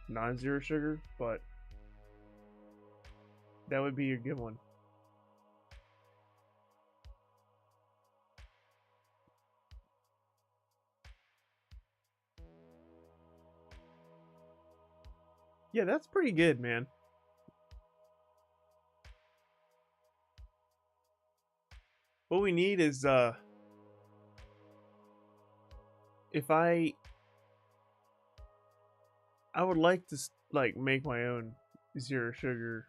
non-zero sugar, but that would be a good one. Yeah, that's pretty good, man. What we need is if I would like to like make my own zero sugar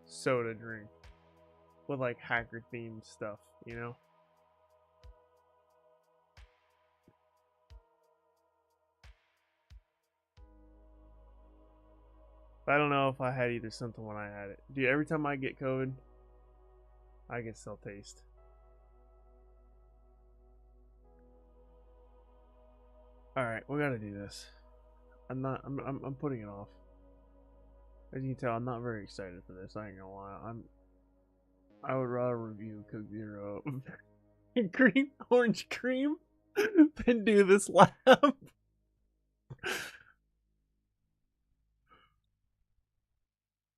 soda drink with like hacker themed stuff, you know? I don't know if I had either something when I had it. Dude, every time I get COVID, I can still taste. Alright, we gotta do this. I'm putting it off. As you can tell, I'm not very excited for this, I ain't gonna lie. I would rather review Coke Zero cream, orange cream than do this lab.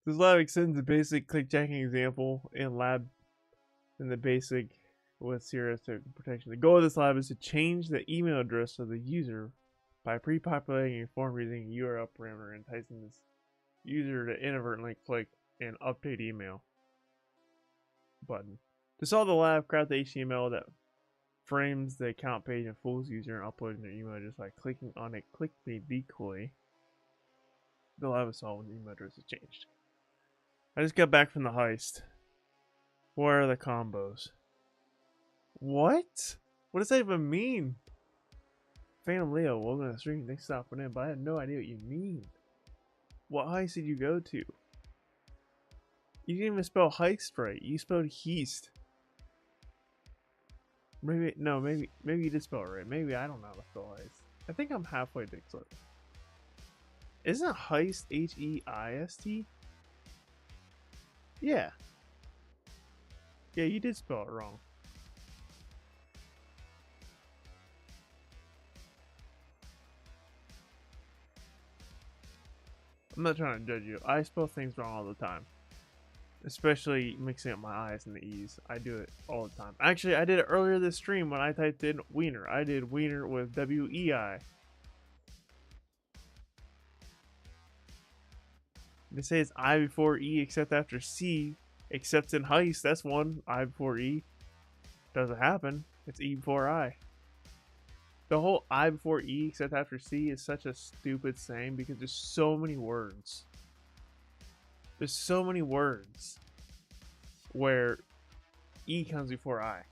This lab extends the basic clickjacking example in lab in the basic with serious protection. The goal of this lab is to change the email address of the user by pre-populating a form using a URL parameter, enticing this user to inadvertently click an update email button. To solve the lab, craft the HTML that frames the account page and fools user and uploading their email just by clicking on a clickbait decoy. The lab is solved when the email address is changed. I just got back from the heist. What are the combos? What? What does that even mean? Phantom Leo, welcome to the stream. Thanks for stopping in, but I had no idea what you mean. What heist did you go to? You didn't even spell heist right. You spelled heist. Maybe you did spell it right. Maybe I don't know how to spell heist. I think I'm halfway to click. Isn't heist H-E-I-S-T? Yeah. Yeah, you did spell it wrong. I'm not trying to judge you. I spell things wrong all the time. Especially mixing up my I's and the E's. I do it all the time. Actually, I did it earlier this stream when I typed in wiener. I did wiener with W-E-I. They say it's I before E except after C. Except in heist, that's one. I before E. Doesn't happen. It's E before I. The whole I before E except after C is such a stupid saying because there's so many words. There's so many words where E comes before I.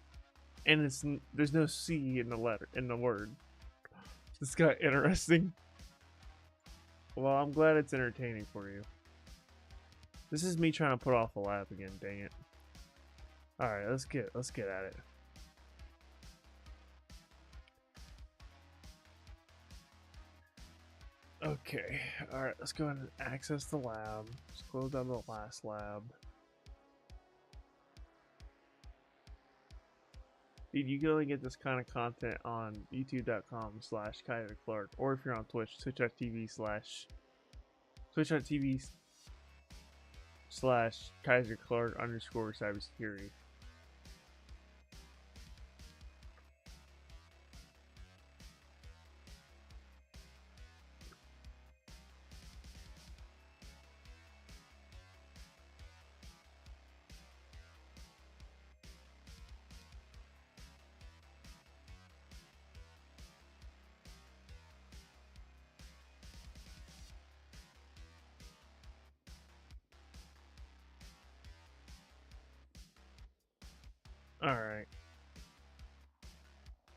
And there's no C in the letter, in the word. This got interesting. Well, I'm glad it's entertaining for you. This is me trying to put off a lab again, dang it. Alright, let's get at it. Okay, alright, let's go ahead and access the lab. Let's close down the last lab. Dude, you can only get this kind of content on youtube.com/KyserClark, or if you're on Twitch, twitch.tv/KyserClark_cybersecurity.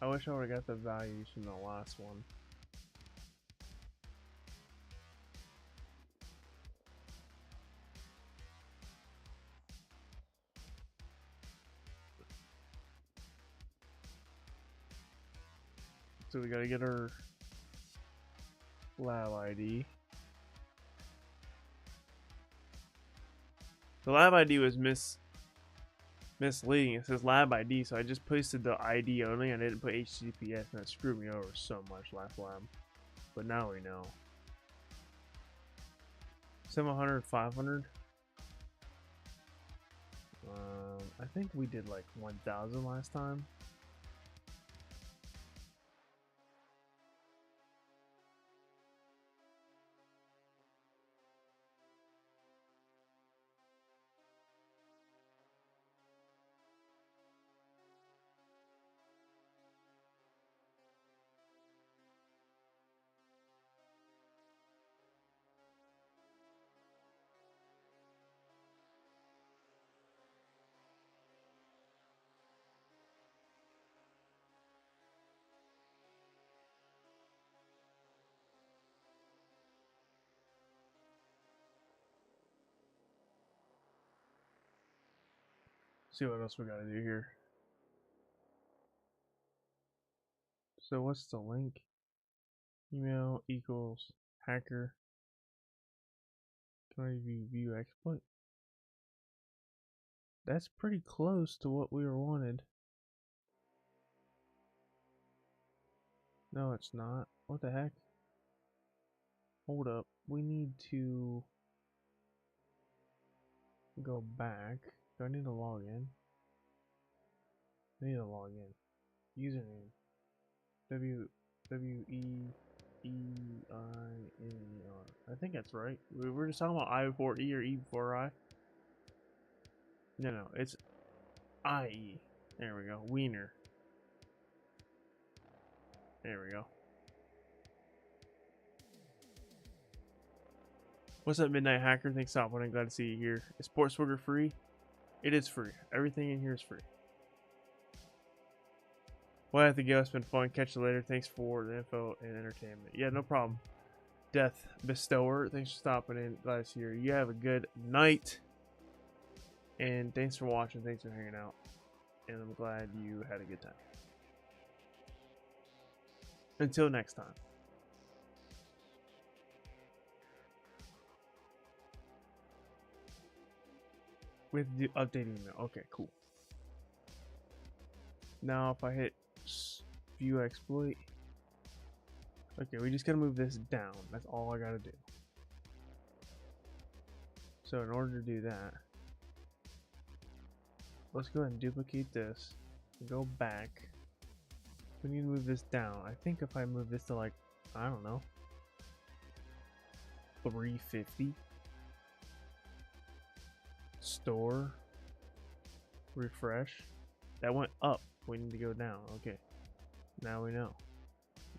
I wish I would have got the values from the last one. So we gotta get our lab ID. The lab ID was misleading. It says lab ID, so I just pasted the ID only and I didn't put HTTPS, and that screwed me over so much last lab. But now we know. 700, 500. I think we did like 1,000 last time. See what else we gotta do here. So what's the link? Email equals hacker. Can I view exploit? That's pretty close to what we were wanted. No, it's not. What the heck? Hold up. We need to go back. Do I need to log in? I need to log in. Username. W-E-E-I-N-E-R. I think that's right. We were just talking about I before E or E before I. No, it's I-E. There we go. Wiener. There we go. What's up, Midnight Hacker? Thanks for stopping. I'm glad to see you here. Is PortSwigger free? It is free. Everything in here is free. Well, I have to go. It's been fun. Catch you later. Thanks for the info and entertainment. Yeah, no problem. Death Bestower, thanks for stopping in. Glad to see you. You have a good night. And thanks for watching. Thanks for hanging out. And I'm glad you had a good time. Until next time. With the updating email. Okay, cool. Now if I hit view exploit. Okay, we just gotta move this down. That's all I gotta do. So in order to do that, let's go ahead and duplicate this. Go back. We need to move this down. I think if I move this to like, I don't know, 350. Store. Refresh. That went up. We need to go down. Okay. Now we know.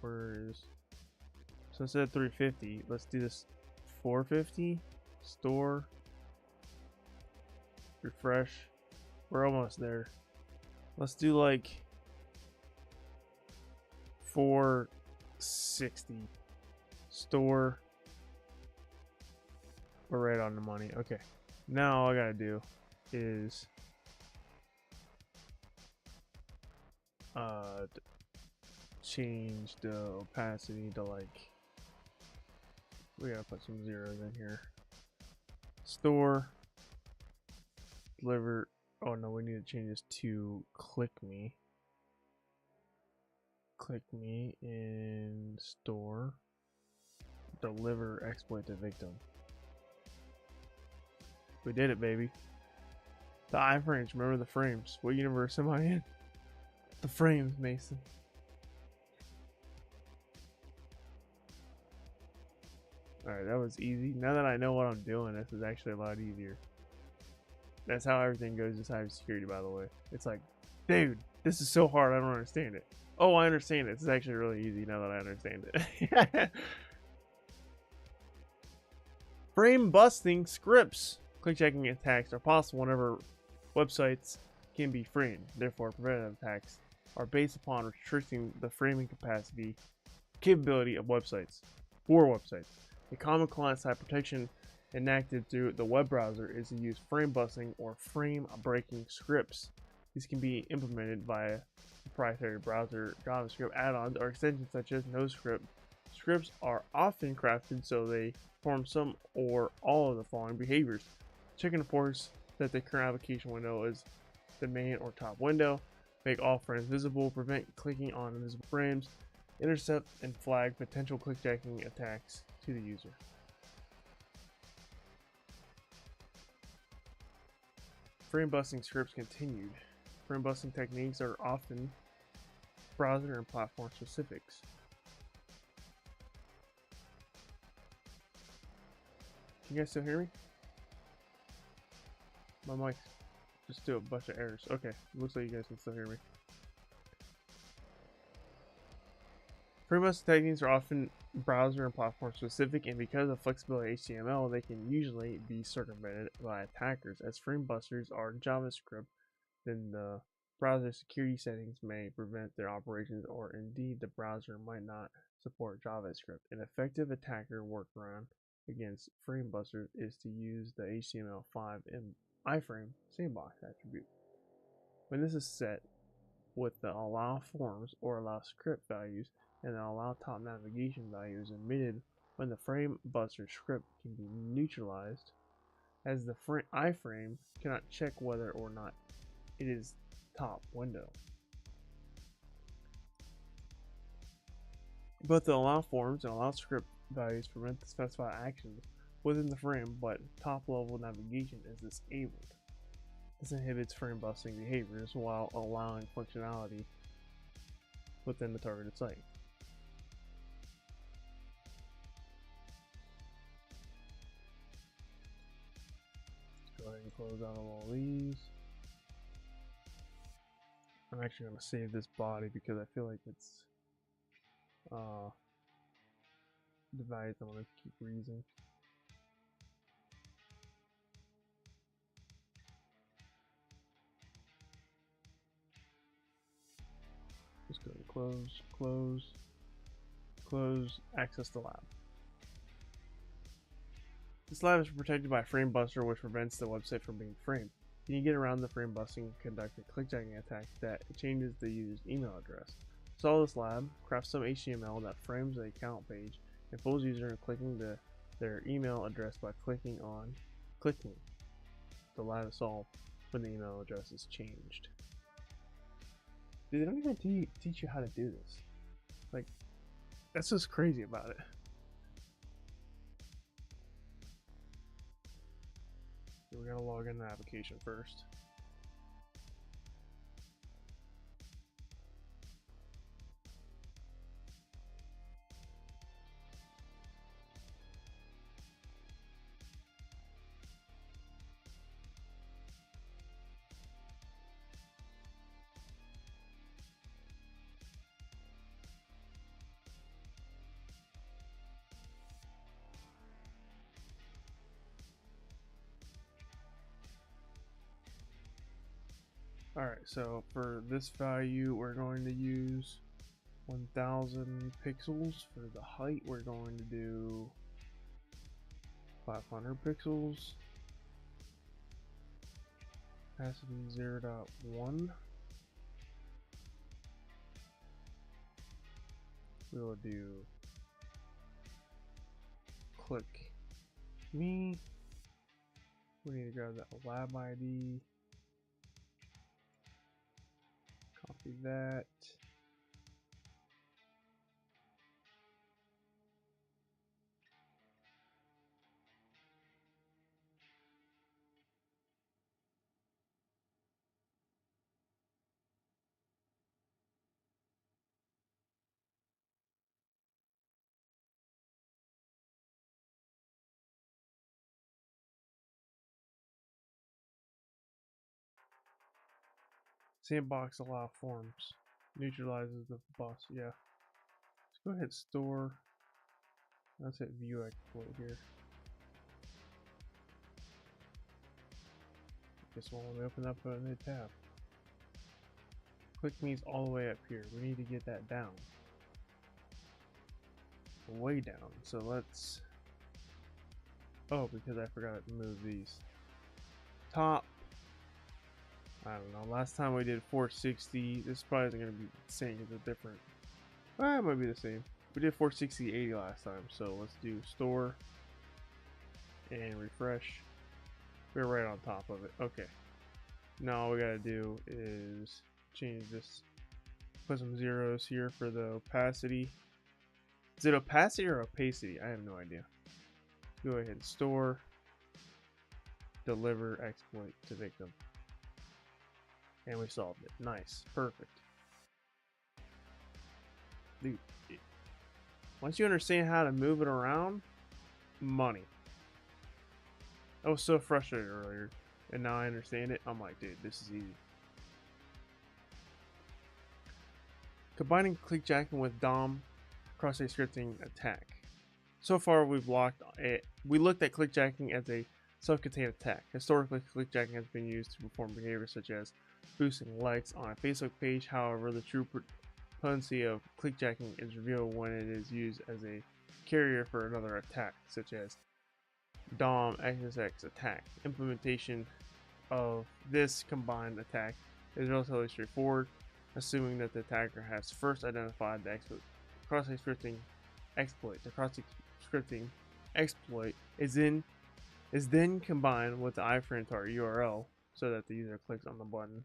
Where is... So instead of 350, let's do this 450. Store. Refresh. We're almost there. Let's do like 460. Store. We're right on the money. Okay. Now all I gotta do is change the opacity to like, we gotta put some zeros in here. Store, deliver. Oh no, we need to change this to click me in store, deliver exploit to victim. We did it, baby. The iframes, remember the frames. What universe am I in? The frames, Mason. Alright, that was easy. Now that I know what I'm doing, this is actually a lot easier. That's how everything goes in cybersecurity, by the way. It's like, dude, this is so hard, I don't understand it. Oh, I understand it. It's actually really easy now that I understand it. Frame busting scripts. Clickjacking attacks are possible whenever websites can be framed. Therefore, preventative attacks are based upon restricting the framing capability of websites. For websites, a common client-side protection enacted through the web browser is to use frame busting or frame breaking scripts. These can be implemented via proprietary browser JavaScript add-ons or extensions such as NoScript. Scripts are often crafted so they perform some or all of the following behaviors. Check and enforce that the current application window is the main or top window, make all frames visible, prevent clicking on invisible frames, intercept and flag potential clickjacking attacks to the user. Frame busting scripts continued. Frame busting techniques are often browser and platform specifics. Can you guys still hear me? My mic just do a bunch of errors. Okay, looks like you guys can still hear me. Frame busting techniques are often browser and platform specific, and because of flexibility of HTML, they can usually be circumvented by attackers. As frame busters are JavaScript, then the browser security settings may prevent their operations, or indeed the browser might not support JavaScript. An effective attacker workaround against frame busters is to use the HTML5 and iframe sandbox attribute. When this is set with the allow forms or allow script values, and the allow top navigation value is emitted when the frame buster script can be neutralized, as the iframe cannot check whether or not it is top window. Both the allow forms and allow script values prevent the specified actions within the frame, but top level navigation is disabled. This inhibits frame busting behaviors while allowing functionality within the targeted site. Let's go ahead and close out all these. I'm actually going to save this body because I feel like it's the values I want to keep reusing. Just go to close, close, close, access the lab. This lab is protected by a frame buster, which prevents the website from being framed. Can you get around the frame busting and conduct a clickjacking attack that changes the user's email address? Install this lab, craft some HTML that frames the account page and fools the user in clicking their email address by clicking the lab is solved when the email address is changed. Dude, they don't even teach you how to do this. Like, that's what's crazy about it. We gotta log in the application first. Alright, so for this value, we're going to use 1000 pixels. For the height, we're going to do 500 pixels. Opacity 0.1. We'll do click me. We need to grab that lab ID. Copy that. Sandbox allow forms. Neutralizes the bus. Yeah. Let's go ahead and store. Let's hit view exploit here. This one, let me open up a new tab. Click me's all the way up here. We need to get that down. Way down. So let's... Oh, because I forgot to move these. Top. I don't know. Last time we did 460. This probably isn't going to be the same because it's different. Well, it might be the same. We did 460, 80 last time. So let's do store and refresh. We're right on top of it. Okay. Now all we got to do is change this. Put some zeros here for the opacity. Is it opacity or opacity? I have no idea. Go ahead and store. Deliver exploit to victim. And we solved it. Nice. Perfect. Dude, once you understand how to move it around, money. I was so frustrated earlier, and now I understand it. I'm like, dude, this is easy. Combining clickjacking with DOM cross-site scripting attack. So far, we looked at clickjacking as a self-contained attack. Historically, clickjacking has been used to perform behaviors such as boosting likes on a Facebook page. However, the true potency of clickjacking is revealed when it is used as a carrier for another attack, such as DOM XSS attack. Implementation of this combined attack is relatively straightforward, assuming that the attacker has first identified the cross-site scripting exploit. The cross-site scripting exploit is then combined with the iframe target URL so that the user clicks on the button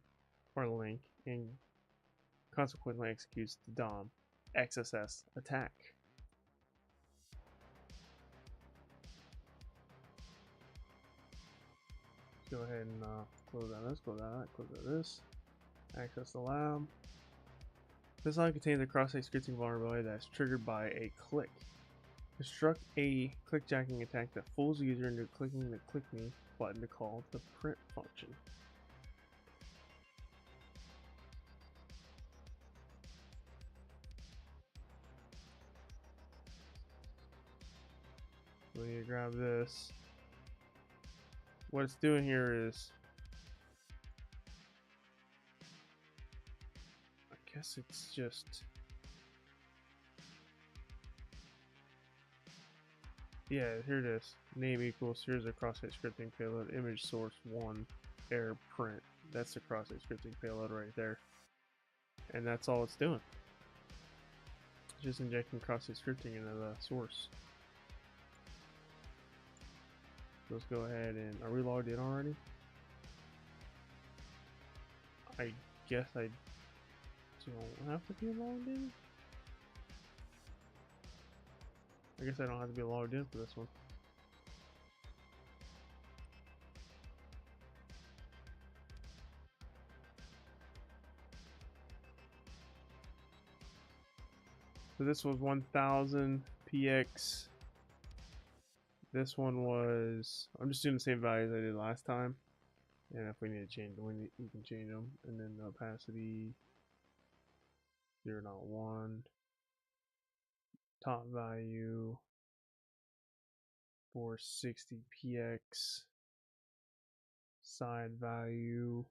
or link and consequently executes the DOM XSS attack. Go ahead and close out this, close out that, close out this. Access the lab. This line contains a cross-site scripting vulnerability that is triggered by a click. Construct a clickjacking attack that fools the user into clicking the click me button to call the print function. We need to grab this. What it's doing here is, I guess it's just, yeah, here it is. Name equals, here's a cross-site scripting payload, image source 1, error print. That's the cross-site scripting payload right there. And that's all it's doing. It's just injecting cross-site scripting into the source. Let's go ahead and, are we logged in already? I guess I don't have to be logged in. I guess I don't have to be logged in for this one. So this was 1000 PX. This one was, I'm just doing the same values I did last time. And if we need to change them, we can change them. And then the opacity 0.1. Top value 460 PX. Side value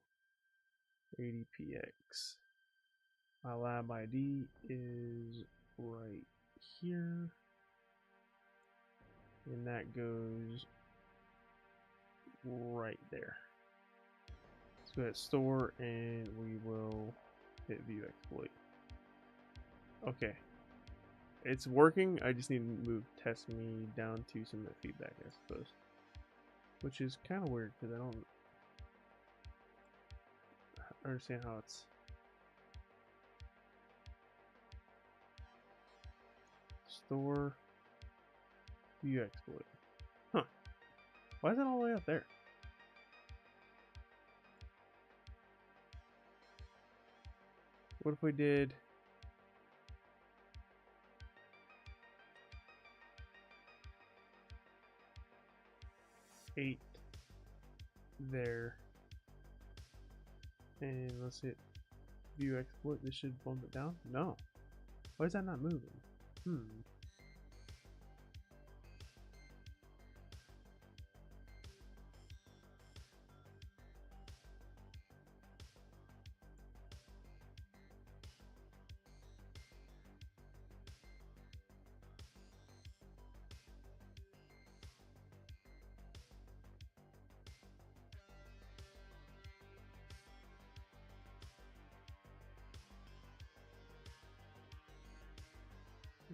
80 PX. My lab ID is right here. And that goes right there. Let's go ahead and store, and we will hit view exploit. Okay. It's working. I just need to move test me down to submit feedback, I suppose. Which is kind of weird because I don't understand how it's store view exploit. Huh. Why is it all the way up there? What if we did eight there, and let's hit view exploit? This should bump it down. No. Why is that not moving?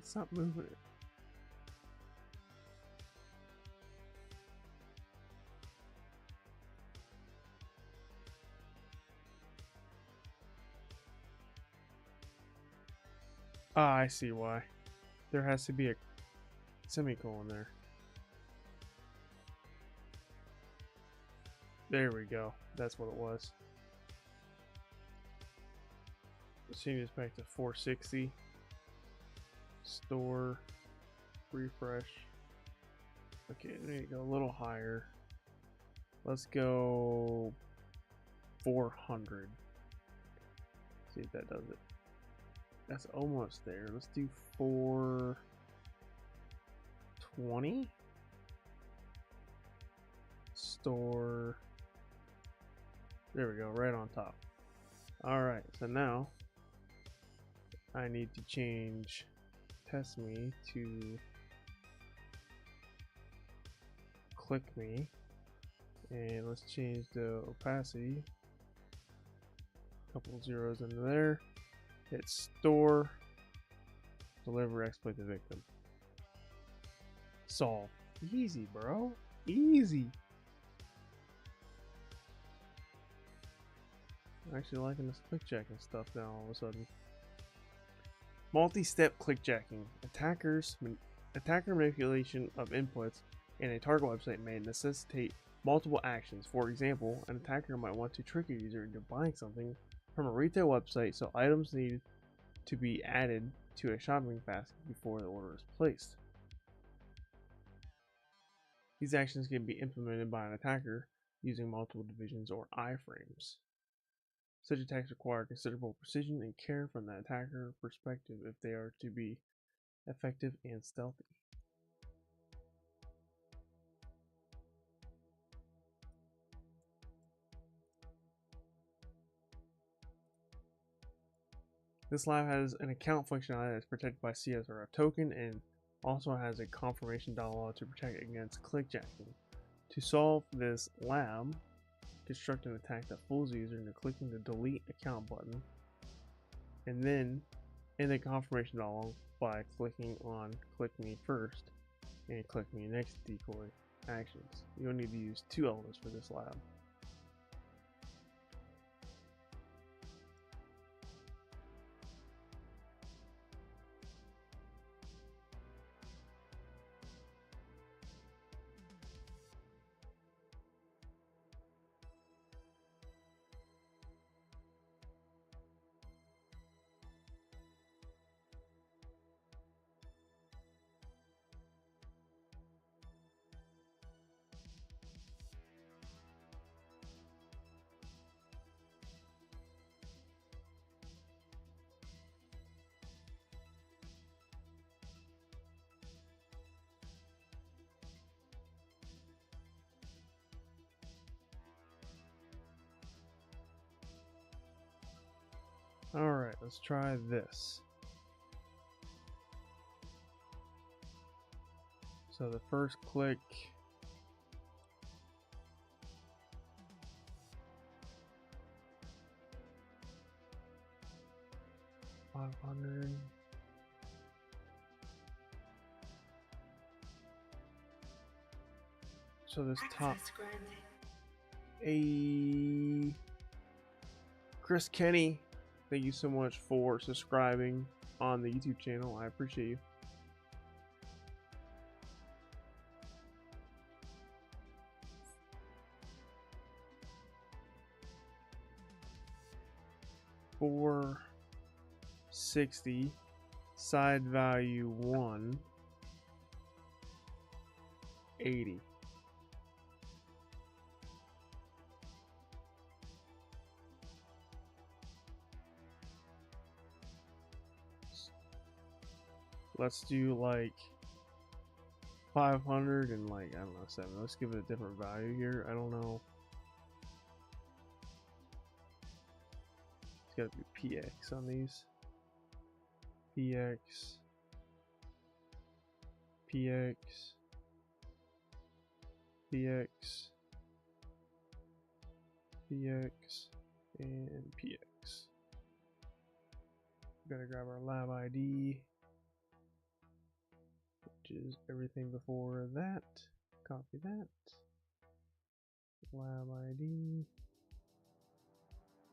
Stop moving it. Ah, I see why. There has to be a semicolon there. There we go. That's what it was. Let's change this back to 460. Store. Refresh. Okay, we need to go a little higher. Let's go 400. See if that does it. That's almost there. Let's do 420. Store. There we go, right on top. Alright, so now I need to change test me to click me, and let's change the opacity, a couple zeros into there, hit store, deliver exploit to victim. Solve. Easy, bro. Easy. I'm actually liking this clickjacking stuff now all of a sudden. Multi-step clickjacking. Attacker manipulation of inputs in a target website may necessitate multiple actions. For example, an attacker might want to trick a user into buying something from a retail website, so items need to be added to a shopping basket before the order is placed. These actions can be implemented by an attacker using multiple divisions or iframes. Such attacks require considerable precision and care from the attacker perspective if they are to be effective and stealthy. This lab has an account functionality that is protected by CSRF token and also has a confirmation dialog to protect against clickjacking. To solve this lab, construct an attack that fools the user into clicking the delete account button, and then in the confirmation dialog by clicking on click me first and click me next decoy actions. You'll need to use 2 elements for this lab. Alright, let's try this. So the first click, $500. So this top, Chris Kenny, thank you so much for subscribing on the YouTube channel. I appreciate you. $460, side value 180. Let's do like 500 and like, I don't know, 7. Let's give it a different value here. I don't know. It's gotta be PX on these. PX. PX. PX. PX. And PX. Gotta grab our lab ID. which is everything before that. Copy that. Lab ID.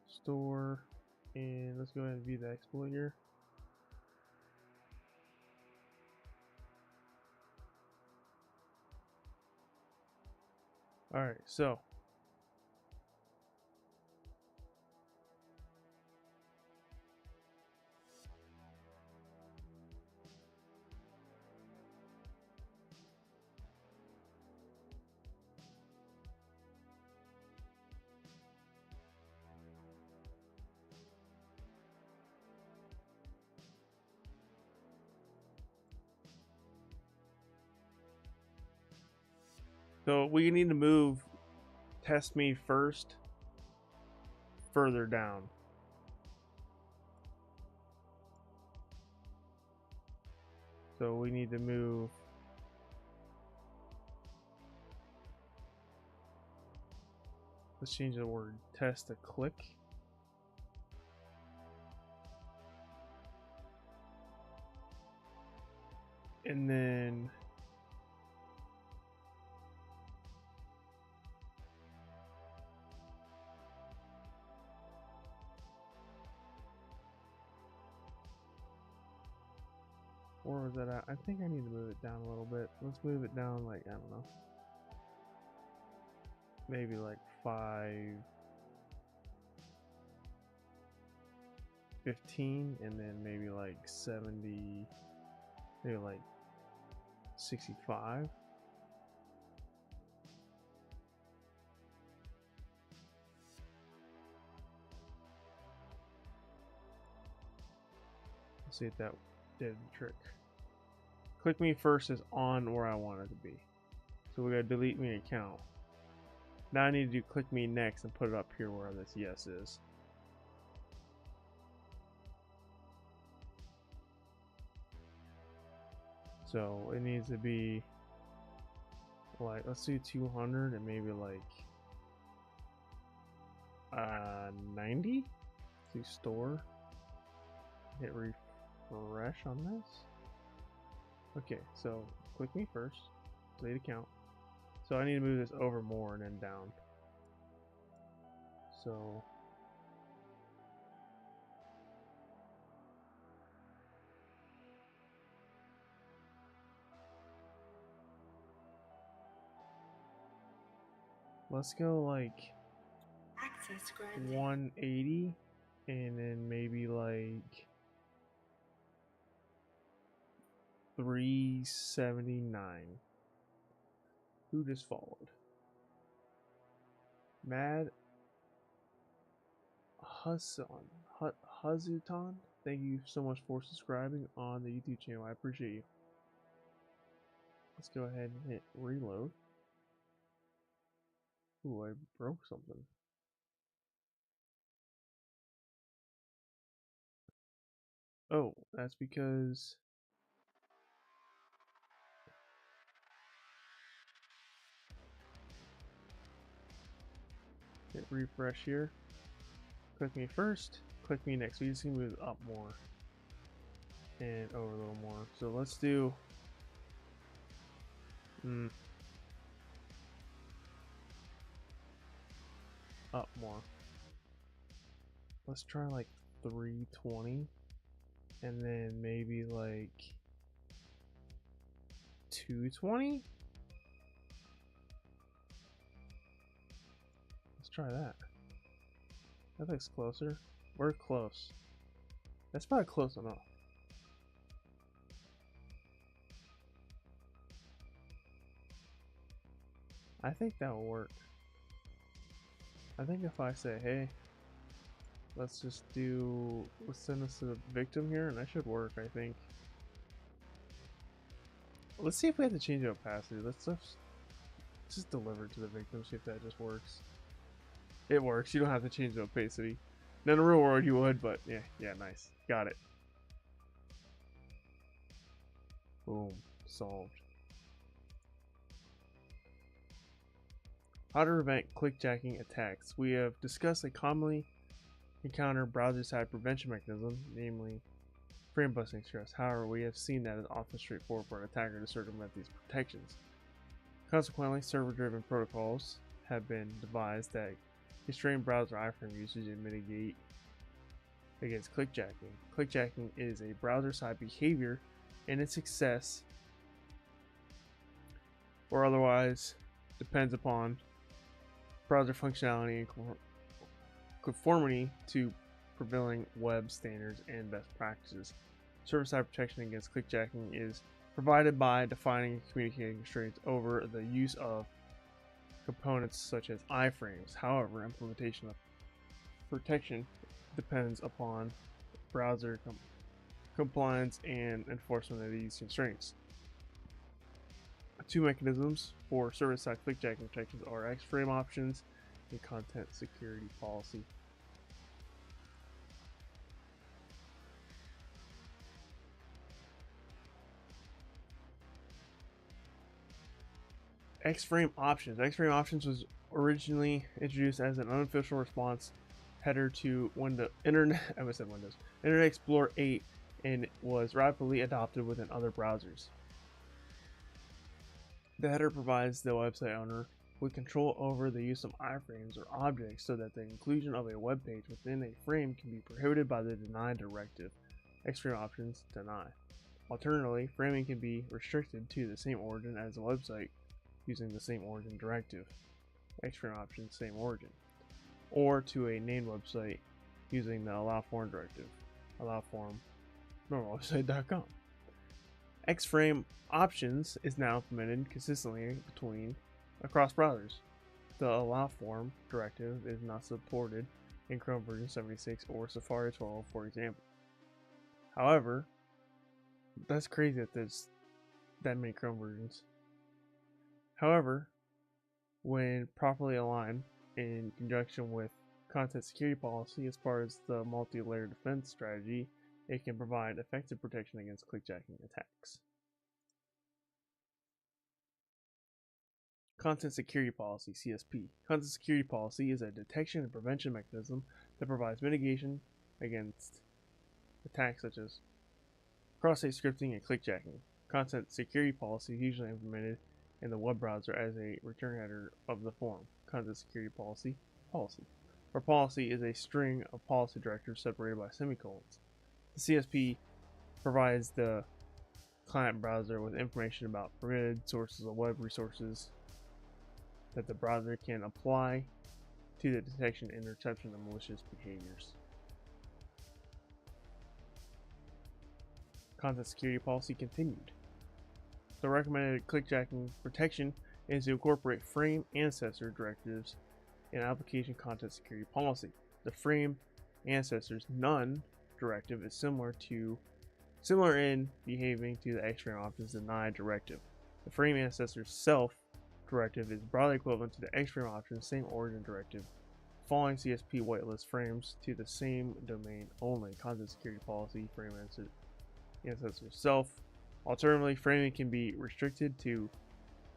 Store. And let's go ahead and view the exploit here. Alright, so we need to move test me first further down. So we need to move let's change the word test to click. And then where was that at? I think I need to move it down a little bit. Let's move it down like, I don't know. Maybe like 515 and then maybe like 70, maybe like 65. Let's see if that did the trick. Click me first is on where I want it to be. So we gotta delete me account. Now I need to do click me next and put it up here where this yes is. So it needs to be like, let's do 200 and maybe like 90. Do store. Hit refresh on this. Okay, so click me first. Delete account. So I need to move this over more and then down. So let's go like 180 and then maybe like 379. Who just followed? Mad Hazuton. Thank you so much for subscribing on the YouTube channel. I appreciate you. Let's go ahead and hit reload. Ooh, I broke something. Oh, that's because hit refresh here. Click me first, click me next. So you just can move up more and over a little more. So let's do up more. Let's try like 320 and then maybe like 220. Let's try that. That looks closer. We're close. That's probably close enough. I think that will work. I think if I say, hey, let's send this to the victim here, and that should work, I think. Let's see if we have to change the opacity. Let's just deliver it to the victim, see if that just works. It works. You don't have to change the opacity. Now in the real world you would, but yeah, nice. Got it. Boom. Solved. How to prevent clickjacking attacks. We have discussed a commonly encountered browser-side prevention mechanism, namely frame busting stress. However, we have seen that it's often straightforward for an attacker to circumvent these protections. Consequently, server-driven protocols have been devised that constrain browser iframe usage and mitigate against clickjacking. Clickjacking is a browser-side behavior, and its success or otherwise depends upon browser functionality and conformity to prevailing web standards and best practices. Server-side protection against clickjacking is provided by defining and communicating constraints over the use of components such as iframes. However, implementation of protection depends upon browser compliance and enforcement of these constraints. Two mechanisms for server-side clickjacking protections are X-frame options and content security policy. X-frame options. X-frame options was originally introduced as an unofficial response header to Internet Explorer 8 and was rapidly adopted within other browsers. The header provides the website owner with control over the use of iframes or objects so that the inclusion of a web page within a frame can be prohibited by the deny directive. X-frame options deny. Alternatively, framing can be restricted to the same origin as the website using the same origin directive. X-frame options same origin. Or to a named website using the allow form directive. Allow form normalwebsite.com. X-frame options is now implemented consistently across browsers. The allow form directive is not supported in Chrome version 76 or Safari 12, for example. However, that's crazy that there's that many Chrome versions. However, when properly aligned in conjunction with content security policy as part of the multi-layer defense strategy, it can provide effective protection against clickjacking attacks. Content Security Policy, CSP. Content Security Policy is a detection and prevention mechanism that provides mitigation against attacks such as cross-site scripting and clickjacking. Content Security Policy is usually implemented in the web browser as a return header of the form. Content Security Policy, where policy is a string of policy directives separated by semicolons. The CSP provides the client browser with information about permitted sources of web resources that the browser can apply to the detection and interception of malicious behaviors. Content Security Policy continued. The recommended clickjacking protection is to incorporate frame ancestor directives in application content security policy. The frame ancestors none directive is similar in behaving to the X-frame options deny directive. The frame ancestors self directive is broadly equivalent to the X-frame options same origin directive. Following CSP whitelist frames to the same domain only. Content security policy frame ancestor self. Alternatively, framing can be restricted to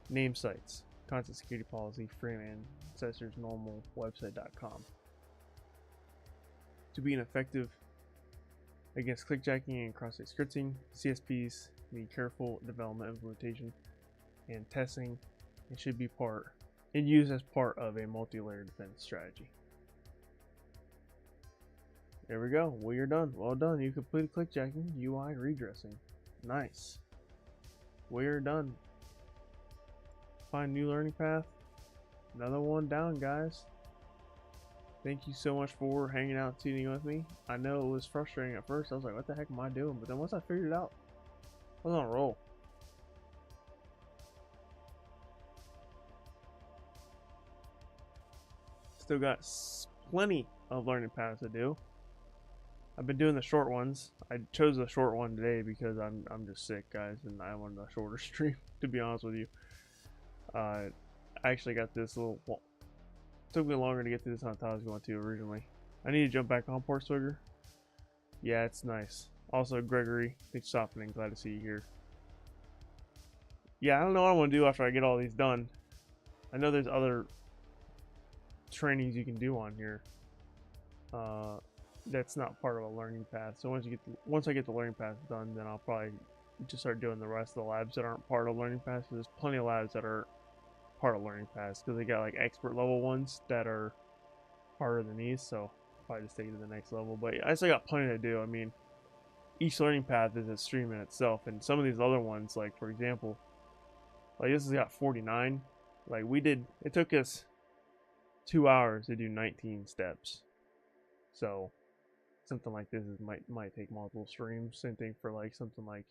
named sites. Content security policy frame ancestors normal website.com. To be an effective against clickjacking and cross-site scripting, CSPs need careful development, implementation, and testing, and should be used as part of a multi-layer defense strategy. There we go. We are done. Well done. You completed clickjacking, UI redressing. Nice. We're done. Find new learning path. Another one down, guys. Thank you so much for hanging out, tuning with me. I know it was frustrating at first. I was like, what the heck am I doing? But then once I figured it out, I was on a roll. Still got plenty of learning paths to do. I've been doing the short ones. I chose the short one today because I'm just sick, guys, and I wanted a shorter stream, to be honest with you. I actually got this little... Well, took me longer to get to this than I thought I was going to originally. I need to jump back on PortSwigger. Yeah, it's nice. Also, Gregory, thanks for stopping in. Glad to see you here. Yeah, I don't know what I want to do after I get all these done. I know there's other trainings you can do on here. that's not part of a learning path. So once I get the learning path done, then I'll probably just start doing the rest of the labs that aren't part of learning paths. There's plenty of labs that are part of learning paths because they got like expert level ones that are harder than these. So probably just take it to the next level. But I still got plenty to do. I mean, each learning path is a stream in itself, and some of these other ones, like for example, like this has got 49. Like it took us 2 hours to do 19 steps. So something like this might take multiple streams. Same thing for like something like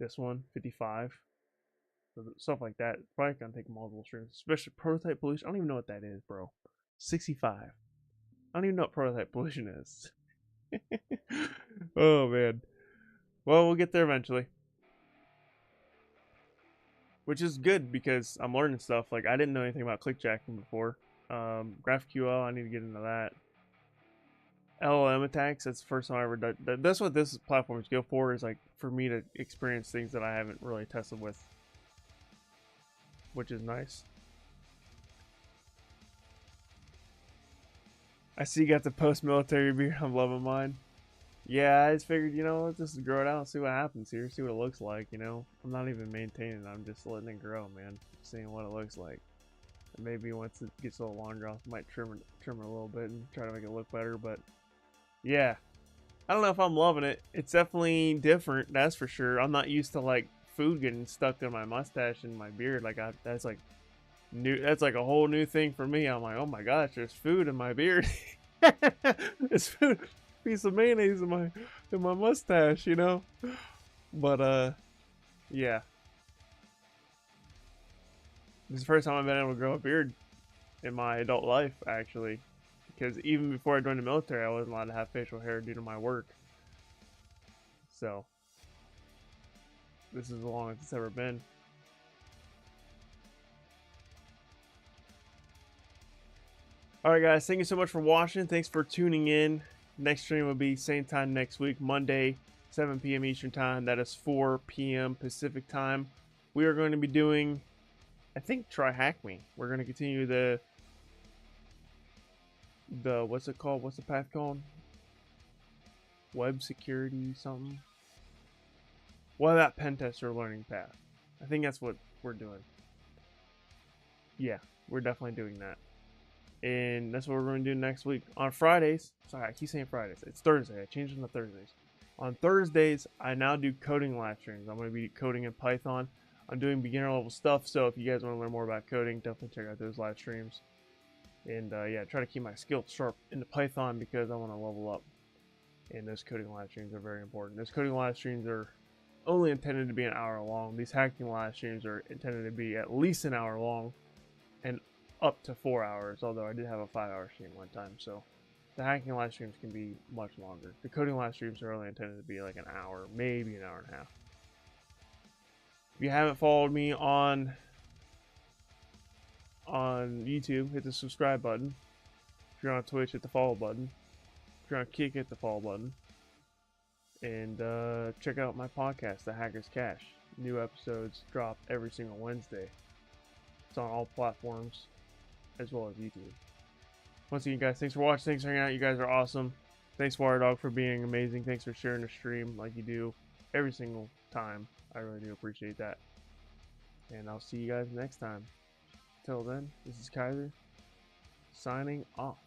this one, 55. So stuff like that probably gonna take multiple streams, especially prototype pollution. I don't even know what that is, bro. 65. I don't even know what prototype pollution is. Oh man. Well, we'll get there eventually. Which is good because I'm learning stuff. Like I didn't know anything about clickjacking before. GraphQL, I need to get into that. LLM attacks, that's the first time I ever done. That's what this platform is good for, is like for me to experience things that I haven't really tested with, which is nice. I see you got the post-military beard. I'm loving mine. Yeah, I just figured, let's just grow it out and see what happens here, see what it looks like, I'm not even maintaining it, I'm just letting it grow, man. Seeing what it looks like. And maybe once it gets a little longer, I might trim it a little bit and try to make it look better, but yeah. I don't know if I'm loving it. It's definitely different, that's for sure. I'm not used to like food getting stuck in my mustache and my beard. Like that's like new. That's like a whole new thing for me. I'm like, oh my gosh, there's food in my beard. It's food, piece of mayonnaise in my mustache, But yeah. This is the first time I've been able to grow a beard in my adult life, actually. Because even before I joined the military, I wasn't allowed to have facial hair due to my work. So, this is the longest it's ever been. Alright guys, thank you so much for watching. Thanks for tuning in. Next stream will be same time next week, Monday, 7 p.m. Eastern Time. That is 4 p.m. Pacific Time. We are going to be doing, I think, Try Hack Me. We're going to continue the what's it called? What's the path called? Web Security something? Well, that pentester learning path. I think that's what we're doing. Yeah, we're definitely doing that. And that's what we're going to do next week. On Fridays, sorry, I keep saying Fridays. It's Thursday. I changed it to Thursdays. On Thursdays, I now do coding live streams. I'm going to be coding in Python. I'm doing beginner level stuff, so if you guys want to learn more about coding, definitely check out those live streams. And yeah, try to keep my skills sharp into Python because I want to level up. And those coding live streams are very important. Those coding live streams are only intended to be an hour long. These hacking live streams are intended to be at least an hour long and up to 4 hours, although I did have a 5-hour stream one time, so the hacking live streams can be much longer. The coding live streams are only intended to be like an hour, maybe an hour and a half. If you haven't followed me on YouTube, hit the subscribe button. If you're on Twitch, hit the follow button. If you're on Kick, hit the follow button. And check out my podcast, The Hacker's Cache. New episodes drop every single Wednesday. It's on all platforms, as well as YouTube. Once again, guys, thanks for watching. Thanks for hanging out. You guys are awesome. Thanks, Waterdog, for being amazing. Thanks for sharing the stream like you do every single time. I really do appreciate that. And I'll see you guys next time. Till then, this is Kyser, signing off.